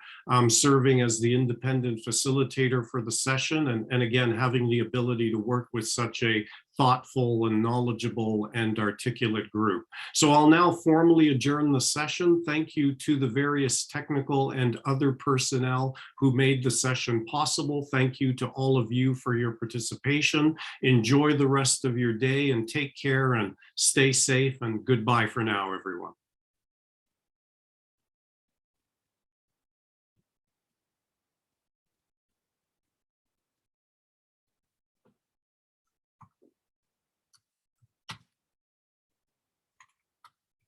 serving as the independent facilitator for the session, and again, having the ability to work with such a thoughtful and knowledgeable and articulate group. So I'll now formally adjourn the session. Thank you to the various technical and other personnel who made the session possible. Thank you to all of you for your participation. Enjoy the rest of your day and take care and stay safe, and goodbye for now, everyone.